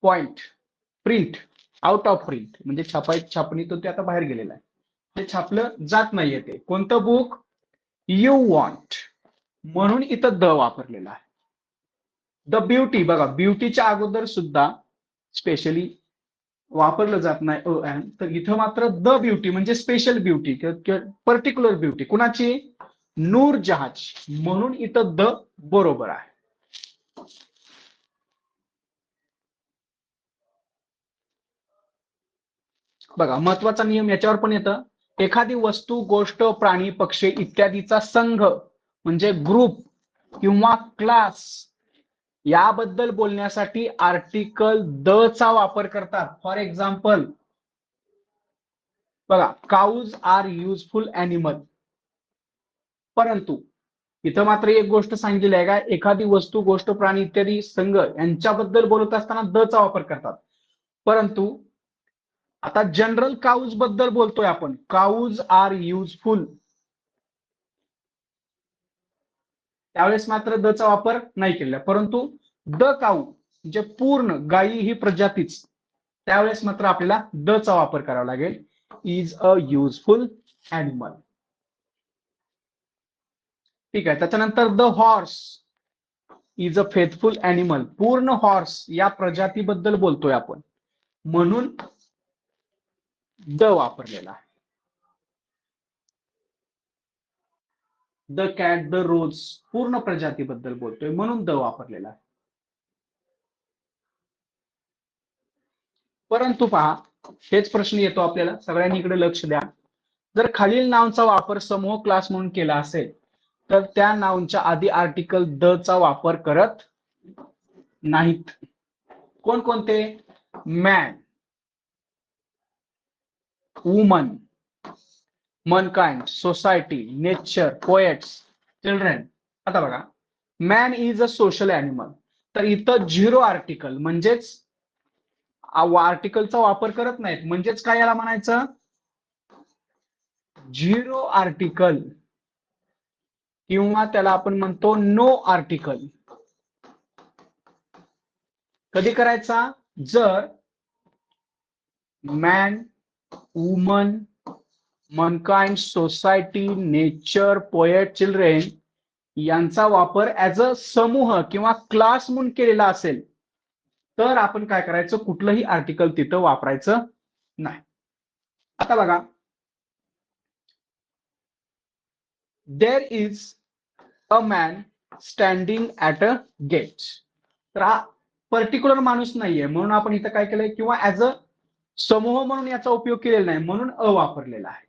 point, print, out of print म्हणजे छापणीतून ते आता बाहेर गेलेलं आहे, ते छापलं जात नाहीये. ते कोणतं बुक, यू वॉन्ट, म्हणून इथं द वापरलेलं आहे. द ब्युटी, बघा ब्युटीच्या अगोदर सुद्धा स्पेशली वापरलं जात नाही अ, तर इथं मात्र द ब्युटी म्हणजे स्पेशल ब्युटी किंवा पर्टिक्युलर ब्युटी, कुणाची, नूर जहाची, म्हणून इथं द बरोबर आहे. बघा महत्वाचा नियम याच्यावर पण येतं, एखादी वस्तू, गोष्ट, प्राणी, पक्षी इत्यादीचा संघ म्हणजे ग्रुप किंवा क्लास याबद्दल बोलण्यासाठी आर्टिकल द चा वापर करतात. फॉर एक्झाम्पल बघा, काऊज आर युजफुल अॅनिमल. परंतु इथं मात्र एक गोष्ट सांगितलेली आहे का, एखादी वस्तू, गोष्ट, प्राणी इत्यादी संघ यांच्याबद्दल बोलत असताना द चा वापर करतात. परंतु आता जनरल काऊज बद्दल बोलतोय आपण, काऊज आर युजफुल, त्यावेळेस मात्र द चा वापर नाही केलेला. परंतु द काऊ म्हणजे पूर्ण गायी ही प्रजातीच, त्यावेळेस मात्र आपल्याला द चा वापर करावा लागेल. Is a useful animal. ठीक आहे. त्याच्यानंतर the horse is a faithful animal. पूर्ण हॉर्स या प्रजातीबद्दल बोलतोय आपण, म्हणून द वापरलेला आहे. द कॅट, द रोज पूर्ण प्रजातीबद्दल बोलतोय म्हणून द वापरलेला आहे. परंतु पहा, हेच प्रश्न येतो आपल्याला, सगळ्यांनी इकडे लक्ष द्या. जर खालील नावांचा वापर समूह क्लास म्हणून केला असेल तर त्या नावांच्या आधी आर्टिकल द चा वापर करत नाहीत. कोणकोणते? Man, woman, mankind, society, nature, poets, children. आता बघा, man is a social animal, तर इथं झिरो आर्टिकल म्हणजेच आर्टिकलचा वापर करत नाहीत. म्हणजेच काय याला म्हणायचं? झिरो आर्टिकल, किंवा त्याला आपण म्हणतो नो आर्टिकल. कधी करायचा? जर man, woman, mankind, society, nature, poet, children यांचा वापर ऍज अ समूह किंवा क्लास म्हणून केलेला असेल तर आपण काय करायचं? कुठलंही आर्टिकल तिथं वापरायचं नाही. आता बघा, there is a man standing at a gate. तर हा पर्टिक्युलर माणूस नाहीये म्हणून आपण इथं काय केलंय, किंवा ऍज अ समूह म्हणून याचा उपयोग केलेला नाही म्हणून अ वापरलेला आहे.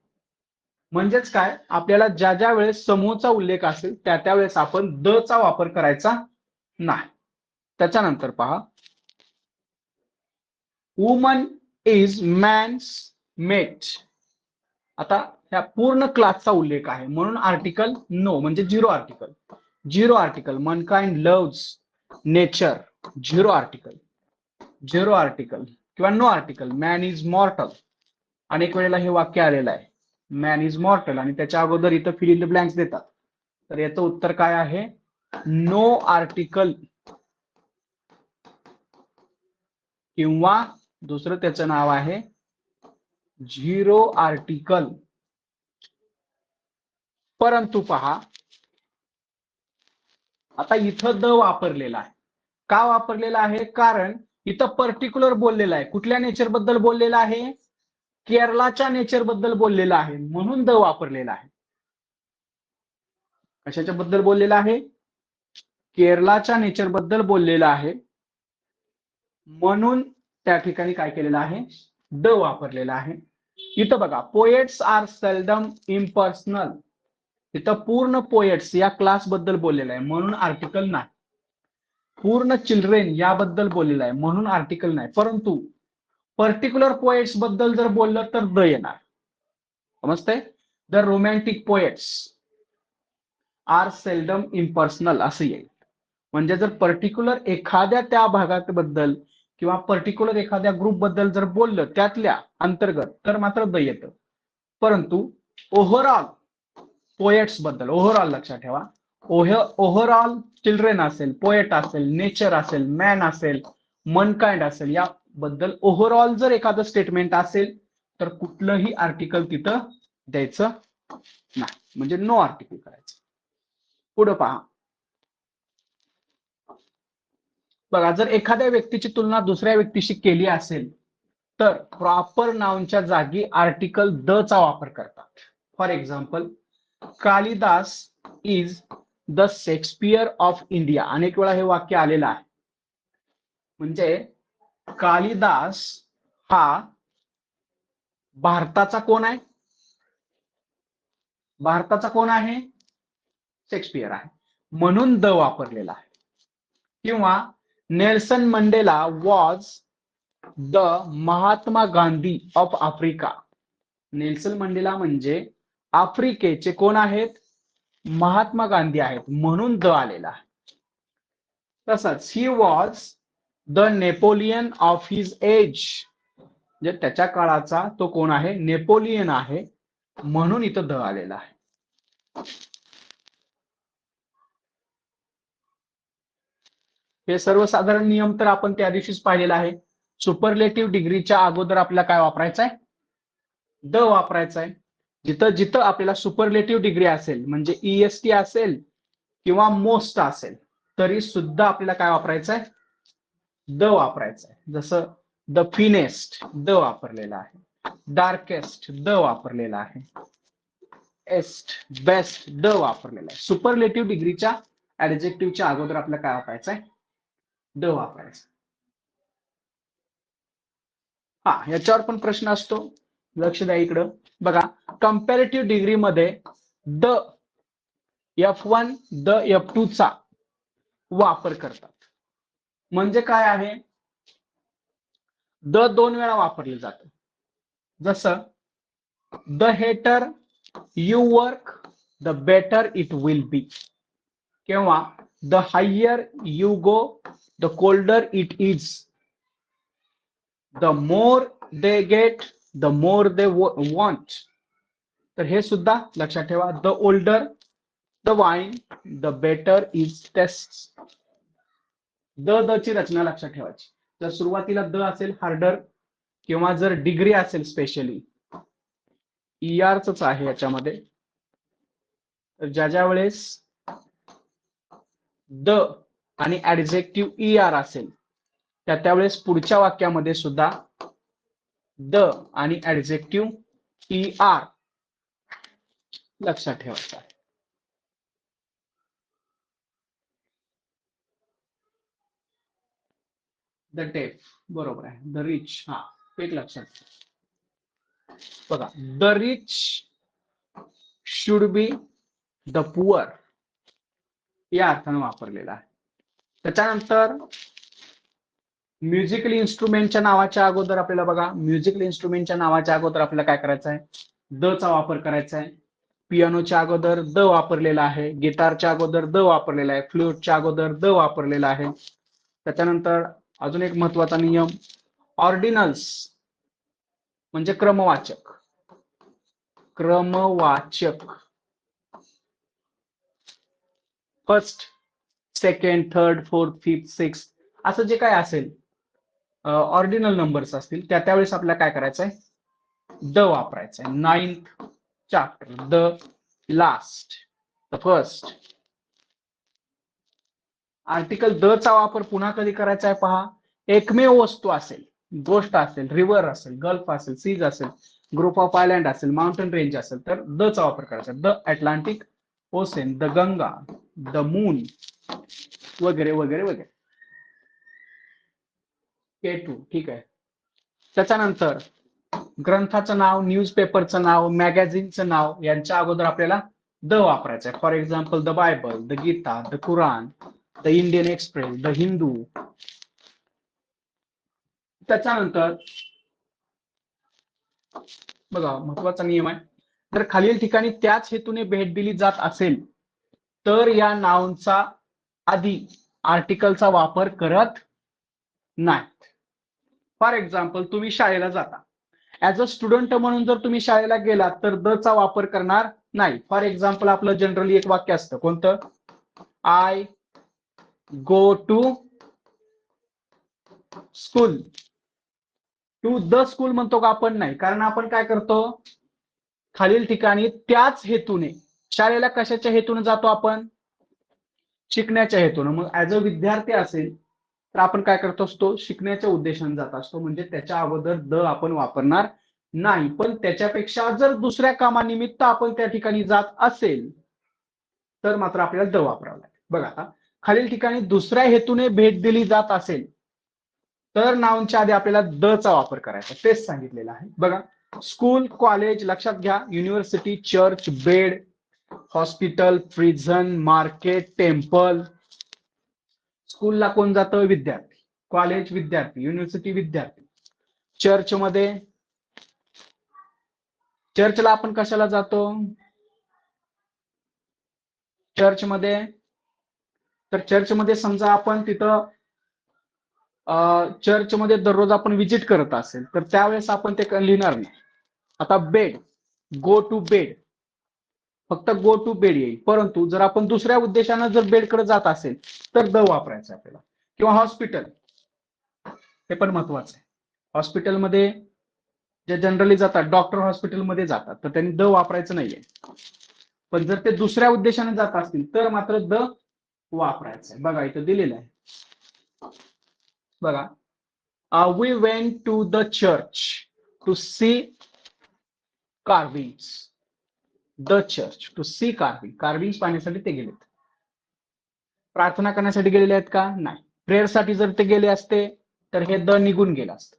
म्हणजेच काय, आपल्याला ज्या ज्या वेळेस समूहाचा उल्लेख असेल त्या त्यावेळेस आपण द चा वापर करायचा नाही. त्याच्यानंतर पहा, वुमन इज मॅन्स मेट. आता ह्या पूर्ण क्लासचा उल्लेख आहे म्हणून आर्टिकल नो म्हणजे zero article. Zero article. Mankind loves nature, zero article. Zero article किंवा no article. Man is mortal, अनेक वेळेला हे वाक्य आलेलं आहे, मॅन इज मॉर्टल, आणि त्याच्या अगोदर इथं फिल इन द ब्लँक्स देतात. तर याचं उत्तर काय आहे? नो आर्टिकल, किंवा दुसरं त्याचं नाव आहे झिरो आर्टिकल. परंतु पहा, आता इथं द वापरलेला आहे. का वापरलेला आहे? कारण इथं पर्टिक्युलर बोललेला आहे. कुठल्या नेचर बद्दल बोललेला आहे? केरळाच्या नेचर बद्दल बोललेला आहे म्हणून द वापरलेला आहे. कशाच्या बद्दल बोललेला आहे? केरळाच्या नेचर बद्दल बोललेला आहे म्हणून त्या ठिकाणी काय केलेलं आहे? द वापरलेला आहे. इथं बघा, पोएट्स आर सेल्डम इम्पर्सनल. इथं पूर्ण पोएट्स या क्लास बद्दल बोललेलं आहे म्हणून आर्टिकल नाही. पूर्ण चिल्ड्रेन याबद्दल बोललेलं आहे म्हणून आर्टिकल नाही. परंतु पर्टिक्युलर पोएट्स बद्दल जर बोललं तर द येणार. समजतंय? The romantic poets are seldom impersonal असं येईल. म्हणजे जर पर्टिक्युलर एखाद्या त्या भागाबद्दल किंवा पर्टिक्युलर एखाद्या ग्रुप बद्दल जर बोललं त्यातल्या अंतर्गत तर मात्र द येतं. परंतु ओव्हरऑल पोएट्स बद्दल, ओव्हरऑल लक्षात ठेवा, ओव्हरऑल चिल्ड्रेन असेल, पोएट असेल, नेचर असेल, मॅन असेल, मनकाइंड असेल, याबद्दल ओव्हरऑल जर एखादं स्टेटमेंट असेल तर कुठलंही आर्टिकल तिथं द्यायचं नाही, म्हणजे नो आर्टिकल करायचं. पुढे पहा, बघा, जर एखाद्या व्यक्तीची तुलना दुसऱ्या व्यक्तीशी केली असेल तर प्रॉपर नाउनच्या जागी आर्टिकल द चा वापर करतात. For example, Kalidas is the Shakespeare of India. अनेक वेळा हे वाक्य आलेलं आहे. म्हणजे कालिदास हा भारताचा कोण आहे? भारताचा कोण आहे? शेक्सपियर आहे म्हणून द वापरलेला आहे. किंवा Nelson Mandela was the Mahatma Gandhi of Africa. Nelson Mandela म्हणजे आफ्रिकेचे कोण आहेत? महात्मा गांधी आहेत, म्हणून द आलेला आहे. तसंच he was the Napoleon of his age, म्हणजे त्याच्या काळाचा तो कोण आहे? नेपोलियन आहे, म्हणून इथं द आलेला आहे. हे सर्वसाधारण नियम तर आपण त्या दिवशीच पाहिलेला आहे. सुपरलेटिव्ह डिग्रीच्या अगोदर आपल्याला काय वापरायचं आहे? द वापरायचं आहे. जिथं जिथं आपल्याला सुपरलेटिव्ह डिग्री असेल, म्हणजे EST असेल किंवा मोस्ट असेल, तरी सुद्धा आपल्याला काय वापरायचं आहे? द वापरायचं आहे. जसं द फिनेस्ट द वापरलेला आहे, डार्केस्ट द वापरलेला आहे, एस्ट बेस्ट द वापरलेला आहे. सुपरलेटिव्ह डिग्रीच्या ऍडजेक्टिव्हच्या अगोदर आपल्याला काय वापरायचं आहे? द वापरायचं. हा, याच्यावर पण प्रश्न असतो, लक्ष द्या इकडं बघा. कंपॅरेटिव्ह डिग्री मध्ये द F1 द F2 चा वापर करतात. म्हणजे काय आहे? द 2 वेळा वापरले जातं. जसं the harder you work the better it will be, किंवा the higher you go the colder it is, the more they get the more they want. तर हे सुद्धा लक्षात ठेवा. The older the wine the better is taste. The ची रचना लक्षात ठेवायची. जर सुरुवातीला द असेल हार्डर, किंवा जर डिग्री असेल स्पेशली ER च आहे याच्यामध्ये, तर ज्या वेळेस द आणि ऍडजेक्टिव्ह ER असेल त्यावेळेस पुढच्या वाक्यामध्ये सुद्धा द आणि ऍडजेक्टिव्ह ER लक्षात ठेवायचा आहे. द डेफ बरोबर आहे. द रिच, हा एक लक्षात बघा. The rich should be the poor या अर्थाने वापरलेला आहे. त्याच्यानंतर म्युझिकल इन्स्ट्रुमेंटच्या नावाच्या अगोदर आपल्याला बघा, म्युझिकल इन्स्ट्रुमेंटच्या नावाच्या अगोदर आपल्याला काय करायचं आहे? द चा वापर करायचा आहे. पियानोच्या अगोदर द वापरलेला आहे, गिटारच्या अगोदर द वापरलेला आहे, फ्लूटच्या अगोदर द वापरलेला आहे. त्याच्यानंतर अजून एक महत्वाचा नियम, ऑर्डिनल्स म्हणजे क्रमवाचक. क्रमवाचक first, second, third, fourth, fifth, sixth असं जे काय असेल ऑर्डिनल नंबर्स असतील त्यावेळेस आपल्याला काय करायचं आहे? द वापरायचं आहे. 9th chapter the last, the first. Article the चा वापर पुन्हा कधी करायचा आहे पहा. एकमेव वस्तू असेल, गोष्ट असेल, रिव्हर असेल, गल्फ असेल, सीज असेल, ग्रुप ऑफ आयलँड असेल, माउंटेन रेंज असेल, तर द चा वापर करायचा. The Atlantic ocean, the Ganga, the moon वगैरे वगैरे वगैरे. K2 ठीक आहे. त्याच्यानंतर ग्रंथाचं नाव, न्यूजपेपरचं नाव, मॅगझिनचं नाव यांच्या अगोदर आपल्याला द वापरायचं आहे. For example the Bible, the Gita, the Quran, the Indian Express, the Hindu. त्याच्यानंतर बघा महत्वाचा नियम आहे, जर खालील ठिकाणी त्याच हेतूने भेट दिली जात असेल तर या नाउनचा आधी आर्टिकलचा वापर करत नाही. फॉर एक्झाम्पल तुम्ही शाळेला जाता, ऍज अ स्टुडंट म्हणून जर तुम्ही शाळेला गेलात तर द चा वापर करणार नाही. फॉर एक्झाम्पल आपलं जनरली एक वाक्य असतं, कोणतं? I go to school. To the school म्हणतो का आपण? नाही, कारण आपण काय करतो, खालील ठिकाणी त्याच हेतूने, शाळेला कशाच्या हेतूने जातो आपण? शिकण्याच्या हेतूने. मग ऍज अ विद्यार्थी असेल तर आपण काय करतो असतो? शिकण्याच्या उद्देशाने जात असतो, म्हणजे त्याच्या अगोदर द आपण वापरणार नाही. पण त्याच्यापेक्षा जर दुसऱ्या कामानिमित्त आपण त्या ठिकाणी जात असेल तर मात्र आपल्याला द वापरावं लागेल. बघा आता खालील ठिकाणी दुसऱ्या हेतूने भेट दिली जात असेल तर नाउनच्या आधी आपल्याला द चा वापर करायचा, तेच सांगितलेलं आहे. बघा, स्कूल, कॉलेज लक्षात घ्या, university, church, bed, hospital, prison, market, temple. स्कूलला कोण जातं? विद्यार्थी. कॉलेज विद्यार्थी, युनिव्हर्सिटी विद्यार्थी. चर्चमध्ये, चर्चला आपण कशाला जातो? चर्चमध्ये, तर चर्चमध्ये समजा आपण तिथं चर्चमध्ये दररोज आपण विजिट करत असेल तर त्यावेळेस आपण ते लिहिणार नाही. आता बेड, गो टू बेड, फक्त गो टू बेड येईल. परंतु जर आपण दुसऱ्या उद्देशानं जर बेडकडे जात असेल तर द वापरायचं आपल्याला. किंवा हॉस्पिटल, हे पण महत्वाचं आहे. हॉस्पिटलमध्ये जे जनरली जातात, डॉक्टर हॉस्पिटलमध्ये जातात, तर त्यांनी द वापरायचं नाहीये. पण जर ते दुसऱ्या उद्देशाने जात असतील तर मात्र द वापरायचं आहे. बघा इथं दिलेलं आहे. बघा, we went to the church to see carvings. The church to see carvings पाहण्यासाठी ते गेलेत. प्रार्थना करण्यासाठी गेलेले आहेत का? नाही. प्रेयरसाठी जर ते गेले असते तर हे द निघून गेलं असतं.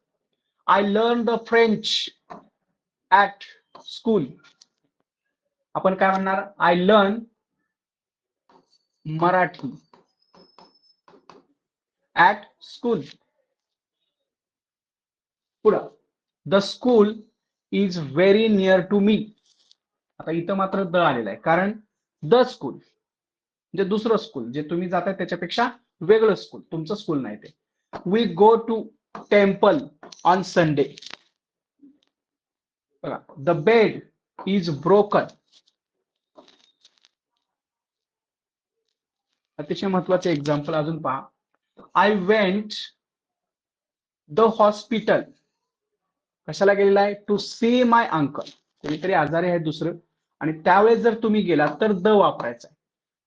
I learn the French at school. आपण काय म्हणणार? I learn Marathi at school. पुढं, the school is very near to me. आता इथं मात्र द आलेला आहे, कारण द स्कूल म्हणजे दुसरं स्कूल, जे तुम्ही जाताय त्याच्यापेक्षा वेगळं स्कूल, तुमचं स्कूल नाही ते. We go to temple on Sunday. बघा, द बेड इज ब्रोकन. अतिशय महत्वाचे एक्झाम्पल अजून पहा. I went the hospital. कशाला गेलेला आहे? To see my uncle. कोणीतरी आजारी आहे दुसरं, आणि त्यावेळेस जर तुम्ही गेला तर द वापरायचा आहे.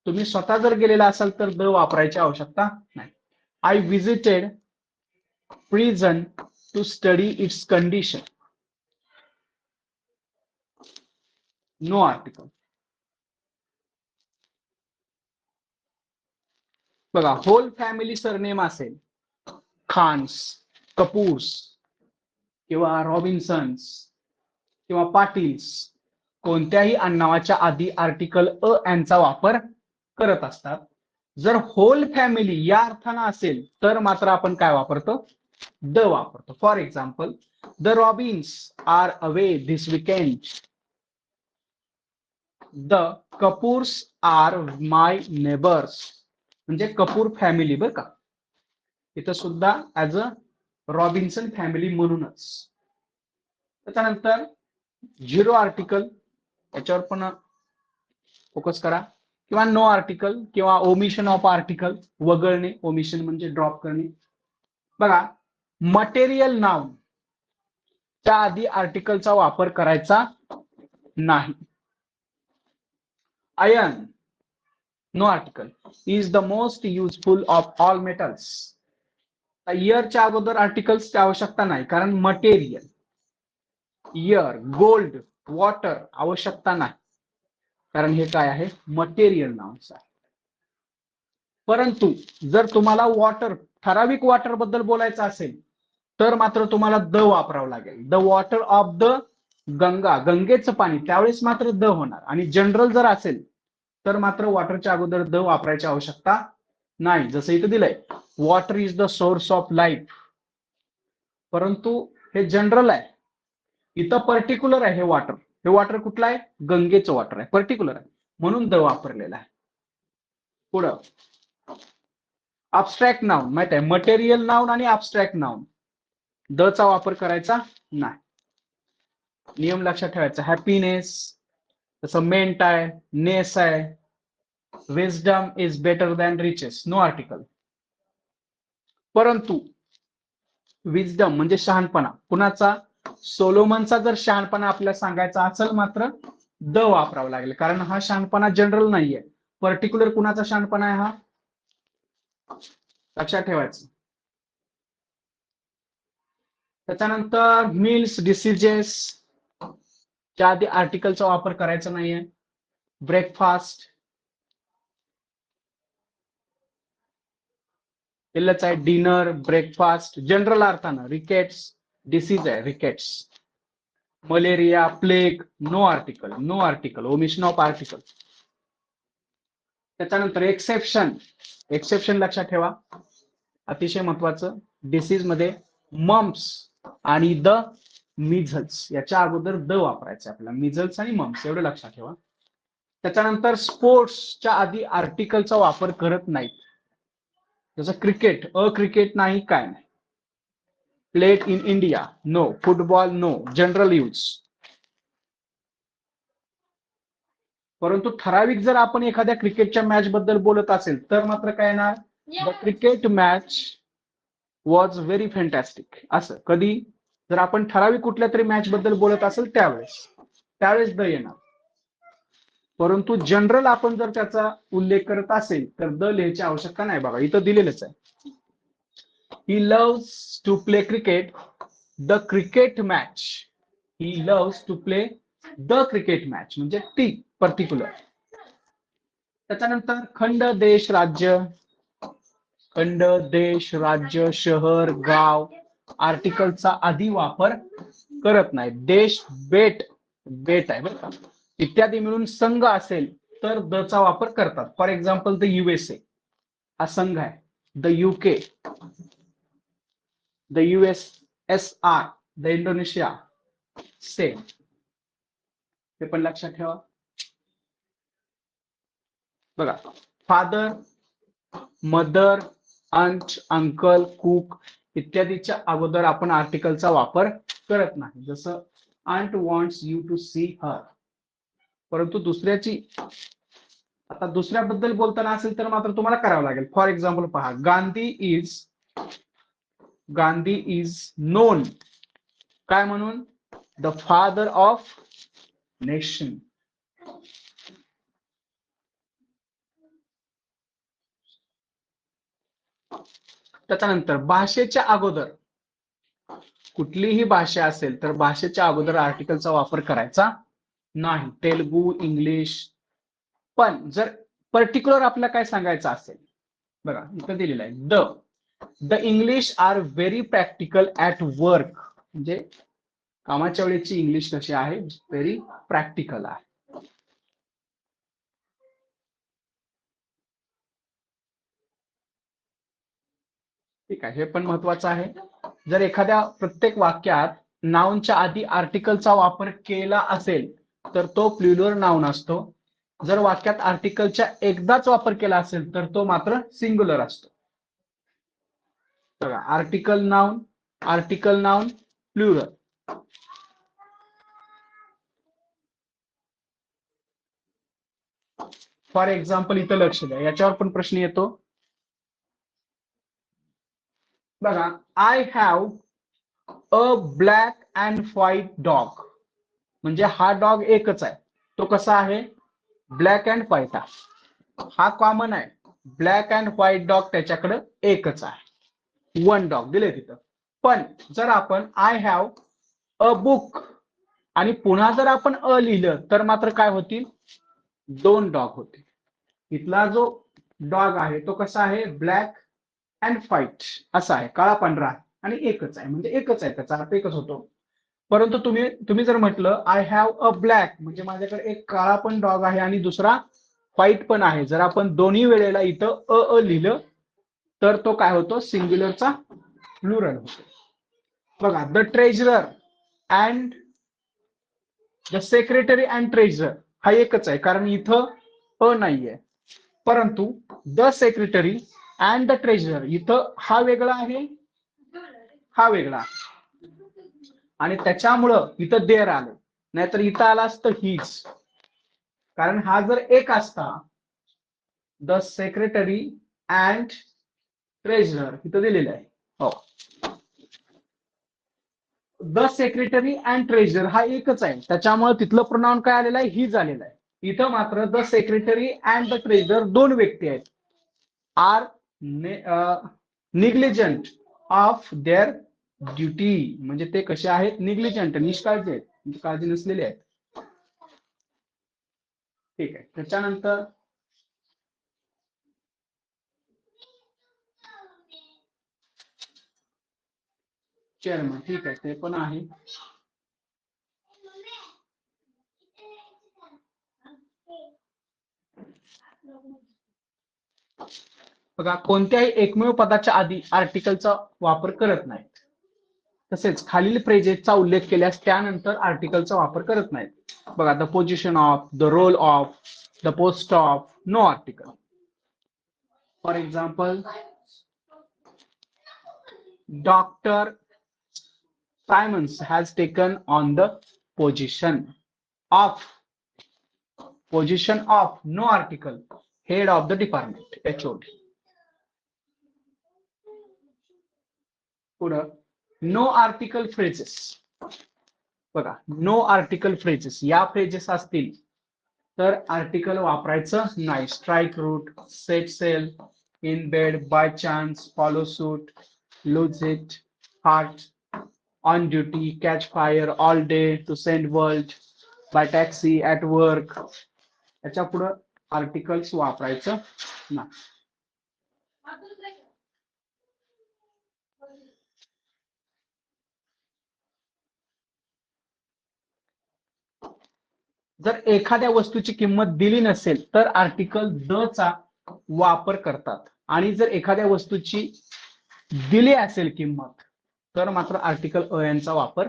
तुम्ही स्वतः जर गेलेला असाल तर द वापरायची आवश्यकता नाही. I visited prison to study its condition. No article. बघा, होल फॅमिली सरनेम असेल, खान्स, कपूर्स किंवा रॉबिन्सन्स किंवा पाटील्स, कोणत्याही आडनावाच्या आधी आर्टिकल अ यांचा वापर करत असतात. जर होल फॅमिली या अर्थानं असेल तर मात्र आपण काय वापरतो? द वापरतो. For example, the Robins are away this weekend. The Kapoors are my neighbours. म्हणजे कपूर फॅमिली, बरं का, इथं सुद्धा ऍज अ रॉबिन्सन फॅमिली म्हणूनच. त्याच्यानंतर झिरो आर्टिकल, याच्यावर पण फोकस करा, किंवा नो आर्टिकल किंवा ओमिशन ऑफ आर्टिकल, वगळणे. ओमिशन म्हणजे ड्रॉप करणे. बघा, मटेरियल नाउन च्या आधी आर्टिकलचा वापर करायचा नाही. Iron, no article, is the most useful of all metals. इयरच्या अगोदर आर्टिकल्सची आवश्यकता नाही, कारण मटेरियल, इयर, गोल्ड, वॉटर आवश्यकता नाही, कारण हे काय आहे? मटेरियल नाउन्स आहे. परंतु जर तुम्हाला वॉटर, ठराविक वॉटर बद्दल बोलायचं असेल तर मात्र तुम्हाला द वापरावं लागेल. The water of the Ganga, गंगेचं पाणी, त्यावेळेस मात्र द होणार. आणि जनरल जर असेल तर मात्र वॉटरच्या अगोदर द वापरायची आवश्यकता नाही. जसं इथं दिलंय, water is the source of life. परंतु हे जनरल आहे, इथं पर्टिक्युलर आहे. हे वॉटर कुठलं आहे? गंगेचं वॉटर आहे, पर्टिक्युलर आहे, म्हणून द वापरलेला आहे. पुढं, अबस्ट्रॅक्ट नाउन, माहित आहे, मटेरियल नाउन आणि अबस्ट्रॅक्ट नाउन, द चा वापर करायचा नाही. नियम लक्षात ठेवायचा. हॅपीनेस, तसं मेंट आहे, नेस आहे. Wisdom is better than riches, no article. परंतु विजडम म्हणजे शहाणपणा, कुणाचा? सोलोमनचा. जर शहाणपणा आपल्याला सांगायचा असेल मात्र द वापरावं लागेल, कारण हा शहाणपणा जनरल नाहीये, पर्टिक्युलर कुणाचा शहाणपणा आहे हा, लक्षात ठेवायचं. त्याच्यानंतर मील्स, डिसीजेस च्या आधी आर्टिकलचा वापर करायचा नाहीये. ब्रेकफास्ट केलंच आहे. डिनर, ब्रेकफास्ट जनरल अर्थानं. रिकेट्स, डिसीज आहे, rickets. Malaria, plague, no article, no article, omission of article. त्याच्यानंतर एक्सेप्शन, एक्सेप्शन लक्षात ठेवा, अतिशय महत्वाचं. डिसीज मध्ये मम्स आणि द मिझल्स याच्या अगोदर द वापरायचं आपल्याला. मिझल्स आणि मम्स एवढं लक्षात ठेवा. त्याच्यानंतर स्पोर्ट्सच्या आधी आर्टिकलचा वापर करत नाहीत. जसं क्रिकेट, क्रिकेट नाही, काय नाही. Played in India, no. Football, no. General use. परंतु ठराविक जर आपण एखाद्या क्रिकेटच्या मॅच बद्दल बोलत असेल तर मात्र काय येणार, the cricket match was very fantastic. असं कधी जर आपण ठराविक कुठल्या तरी मॅच बद्दल बोलत असेल त्यावेळेस द येणार. परंतु जनरल आपण जर त्याचा उल्लेख करत असेल तर द लिहायची आवश्यकता नाही. बघा इथं दिलेलंच आहे. He loves to play cricket the cricket match. He loves to play the cricket match म्हणजे ती पर्टिक्युलर. त्याच्यानंतर खंड, देश, राज्य. खंड, देश, राज्य, शहर, गाव आर्टिकलचा आधी वापर करत नाही. देश, बेट आहे बरं का, इत्यादी मिळून संघ असेल तर द चा वापर करतात. फॉर एक्झाम्पल द USA हा संघ आहे. The UK, the USSR, the Indonesia same. हे पण लक्षात ठेवा. बघा फादर, मदर, अंट, अंकल, कुक इत्यादीच्या अगोदर आपण आर्टिकलचा वापर करत नाही. जसं अंट वॉन्ट्स यू टू सी हर. परंतु आता दुसऱ्याबद्दल बोलताना असेल तर मात्र तुम्हाला करावं लागेल. फॉर एक्झाम्पल पहा, गांधी इज नोन काय म्हणून, द फादर ऑफ नेशन. त्याच्यानंतर भाषेच्या अगोदर कुठलीही भाषा असेल तर भाषेच्या अगोदर आर्टिकलचा वापर करायचा नाही. तेलुगू, इंग्लिश. पण जर पर्टिक्युलर आपल्याला काय सांगायचं असेल, बघा इथं दिलेलं आहे the English are very practical at work. म्हणजे कामाच्या वेळेची इंग्लिश कशी आहे, व्हेरी प्रॅक्टिकल आहे. ठीक आहे, हे पण महत्वाचं आहे. जर एखाद्या प्रत्येक वाक्यात नाउनच्या आधी आर्टिकलचा वापर केला असेल तर तो प्लुरल नाउन असतो. जर वाक्यात आर्टिकलच्या एकदाच वापर केला असेल तर तो मात्र सिंग्युलर असतो. बघा article noun plural. For example इथं लक्ष द्या, याच्यावर पण प्रश्न येतो. बघा I have a black and white dog. म्हणजे हा डॉग एकच आहे. तो कसा आहे, ब्लॅक अँड व्हाईट आहे. हा कॉमन आहे. ब्लॅक अँड व्हाईट डॉग त्याच्याकडे एकच आहे. वन डॉग दिले तिथं. पण जर आपण आय हॅव अ बुक आणि पुन्हा जर आपण लिहिलं तर मात्र काय होतील, दोन डॉग होतील. इथला जो डॉग आहे तो कसा आहे, ब्लॅक अँड व्हाईट असा आहे, काळा पांढरा आहे आणि एकच आहे. म्हणजे एकच आहे, त्याचा अर्थ एकच होतो. परंतु तुम्ही जर म्हटलं आय हॅव अ ब्लॅक म्हणजे माझ्याकडे एक काळा पण डॉग आहे आणि दुसरा व्हाईट पण आहे. जर आपण दोन्ही वेळेला इथं लिहिलं तर तो काय होतो, सिंग्युलरचा प्लुरल होतो. बघा the treasurer and the secretary and treasurer हा एकच आहे, कारण इथं नाहीये. परंतु the secretary and the treasurer इथं हा वेगळा आहे, हा वेगळा आहे आणि त्याच्यामुळं इथं देर आलं. नाहीतर इथं आला असतं हीच. कारण हा जर एक असता, द सेक्रेटरी अँड ट्रेजरर इथं दिलेलं आहे. हो, द सेक्रेटरी अँड ट्रेजरर हा एकच आहे, त्याच्यामुळे तिथलं प्रोनाउन काय आलेलं आहे, हीच आलेलं आहे. इथं मात्र the secretary and the treasurer दोन व्यक्ती आहेत. Are negligent of their duty. म्हणजे ते कसे आहेत, निग्लिजंट, निष्काळजी आहेत, म्हणजे काळजी नसलेले आहेत. ठीक आहे. त्याच्यानंतर चेअरमन. ठीक आहे, ते पण आहे. बघा, कोणत्याही एकमेव पदाच्या आधी आर्टिकलचा वापर करत नाहीत. तसेच खालील फ्रेजेसचा उल्लेख केल्यास त्यानंतर आर्टिकलचा वापर करत नाहीत. बघा, the position of, the role of, the post of, no article. For example, doctor Simons has taken on the position of no article, head of the department, HOD. पुढं नो आर्टिकल फ्रेजेस. बघा, नो आर्टिकल फ्रेजेस या फ्रेजेस असतील तर आर्टिकल वापरायचं नाही. Strike root, set sail, in bed, by chance, follow suit, lose it, heart, on duty, catch fire, all day, to send word, by taxi, at work. याच्या पुढे आर्टिकल्स वापरायचं नाही. जर एखाद्या वस्तूची किंमत दिली नसेल तर आर्टिकल द चा वापर करतात, आणि जर एखाद्या वस्तूची दिली असेल किंमत तर मात्र आर्टिकल अ यांचा वापर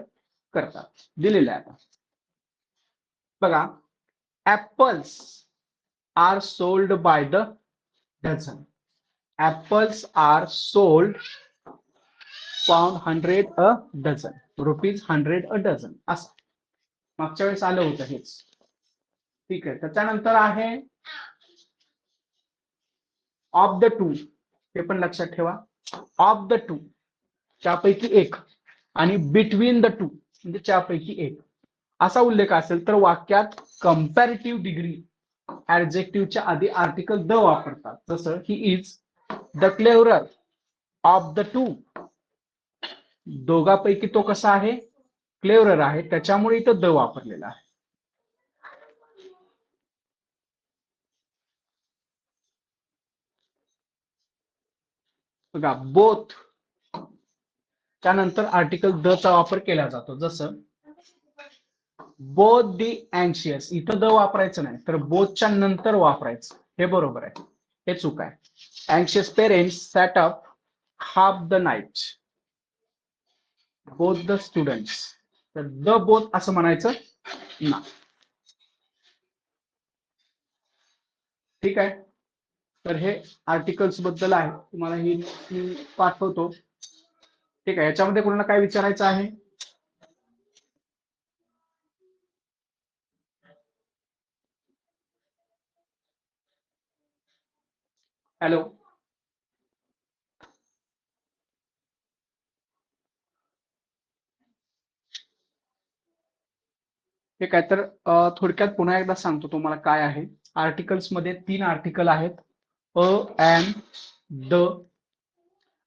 करतात. दिलेला आहे. बघा, apples are sold by the dozen. Apples are sold £100 a dozen, ₹100 a dozen, असं मागच्या वेळेस आलं होतं हेच. ठीक आहे. त्याच्यानंतर आहे ऑफ द टू. हे पण लक्षात ठेवा. ऑफ द टू त्यापैकी एक, आणि बिटवीन द टू म्हणजे त्यापैकी एक असा उल्लेख असेल तर वाक्यात कंपॅरेटिव्ह डिग्री ऍडजेक्टिव्हच्या आधी आर्टिकल द वापरतात. जसं he is the cleverer of the two. दोघांपैकी तो कसा आहे? क्लेव्हरर आहे, त्याच्यामुळे इथं द वापरलेला आहे. बघा, बोथ त्यानंतर आर्टिकल द चा वापर केला जातो. जसं बोथ दी अँशियस, इथं द वापरायचं नाही तर बोथच्या नंतर वापरायचं. हे बरोबर आहे, हे चूक आहे. अँशियस parents sat up half the night. Both the students, तर द बोथ असं म्हणायचं ना. ठीक आहे. तर हे आर्टिकल्स बद्दल आहे, तुम्हाला ही मी पाठवतो. ठीक आहे. याच्यामध्ये कोणाला काय विचारायचं आहे? हॅलो, ठीक आहे. तर थोडक्यात पुन्हा एकदा सांगतो तुम्हाला काय आहे. आर्टिकल्स मध्ये 3 आर्टिकल आहेत, अ, एंड, द,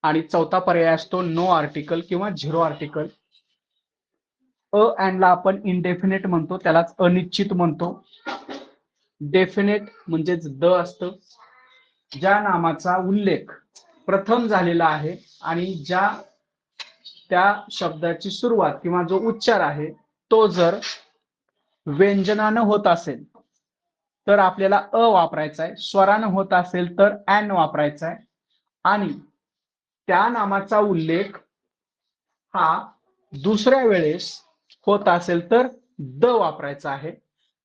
आणि चौथा पर्याय असतो नो आर्टिकल किंवा झिरो आर्टिकल. अ अँड ला आपण इनडेफिनेट म्हणतो, त्यालाच अनिश्चित म्हणतो. डेफिनेट म्हणजेच द असतं. ज्या नामाचा उल्लेख प्रथम झालेला आहे आणि त्या शब्दाची सुरुवात किंवा जो उच्चार आहे तो जर व्यंजनानं होत असेल तर आपल्याला अ वापरायचा आहे. स्वरानं होत असेल तर ॲन वापरायचा आहे. आणि त्या नामाचा उल्लेख हा दुसऱ्या वेळेस होत असेल तर द वापरायचा आहे.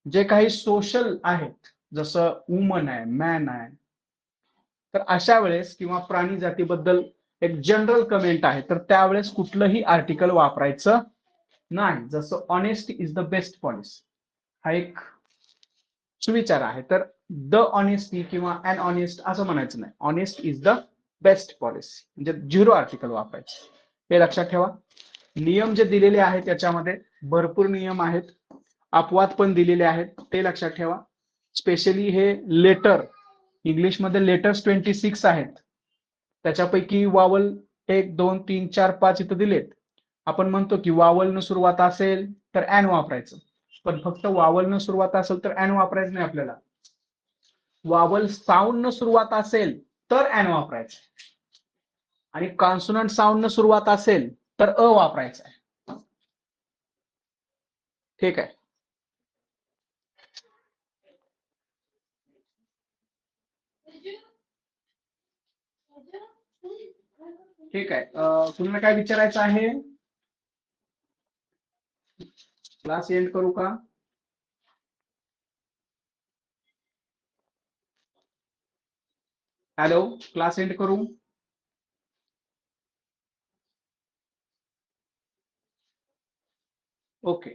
जे काही सोशल आहेत, जसं वुमन आहे, मॅन आहे, तर अशा वेळेस किंवा प्राणी जातीबद्दल एक जनरल कमेंट आहे तर त्यावेळेस कुठलंही आर्टिकल वापरायचं नाही. जसं honest is the best policy, हा एक सुविचार आहे. तर द ऑनेस्टी किंवा अन ऑनेस्ट असं म्हणायचं नाही. Honest is the best policy म्हणजे झिरो आर्टिकल वापरायचं. हे लक्षात ठेवा. नियम जे दिलेले आहेत त्याच्यामध्ये भरपूर नियम आहेत, अपवाद पण दिलेले आहेत, ते लक्षात ठेवा. स्पेशली हे लेटर, इंग्लिशमध्ये लेटर्स 26 आहेत, त्याच्यापैकी वावल 1, 2, 3, 4, 5 इथं दिलेत. आपण म्हणतो की वावल न सुरुवात असेल तर ॲन वापरायचं, पण फक्त वावल न सुरुवात असेल तर ॲन वापरायचं नाही. आपल्याला वावल साऊंड न सुरुवात असेल तर ॲन वापरायचं, आणि कॉन्सोनंट साऊंड न सुरुवात असेल तर अ वापरायचा आहे. ठीक आहे. ठीक आहे. तुम्हाला काय विचारायचं आहे? क्लास एंड करू का? हॅलो, क्लास एंड करू? ओके.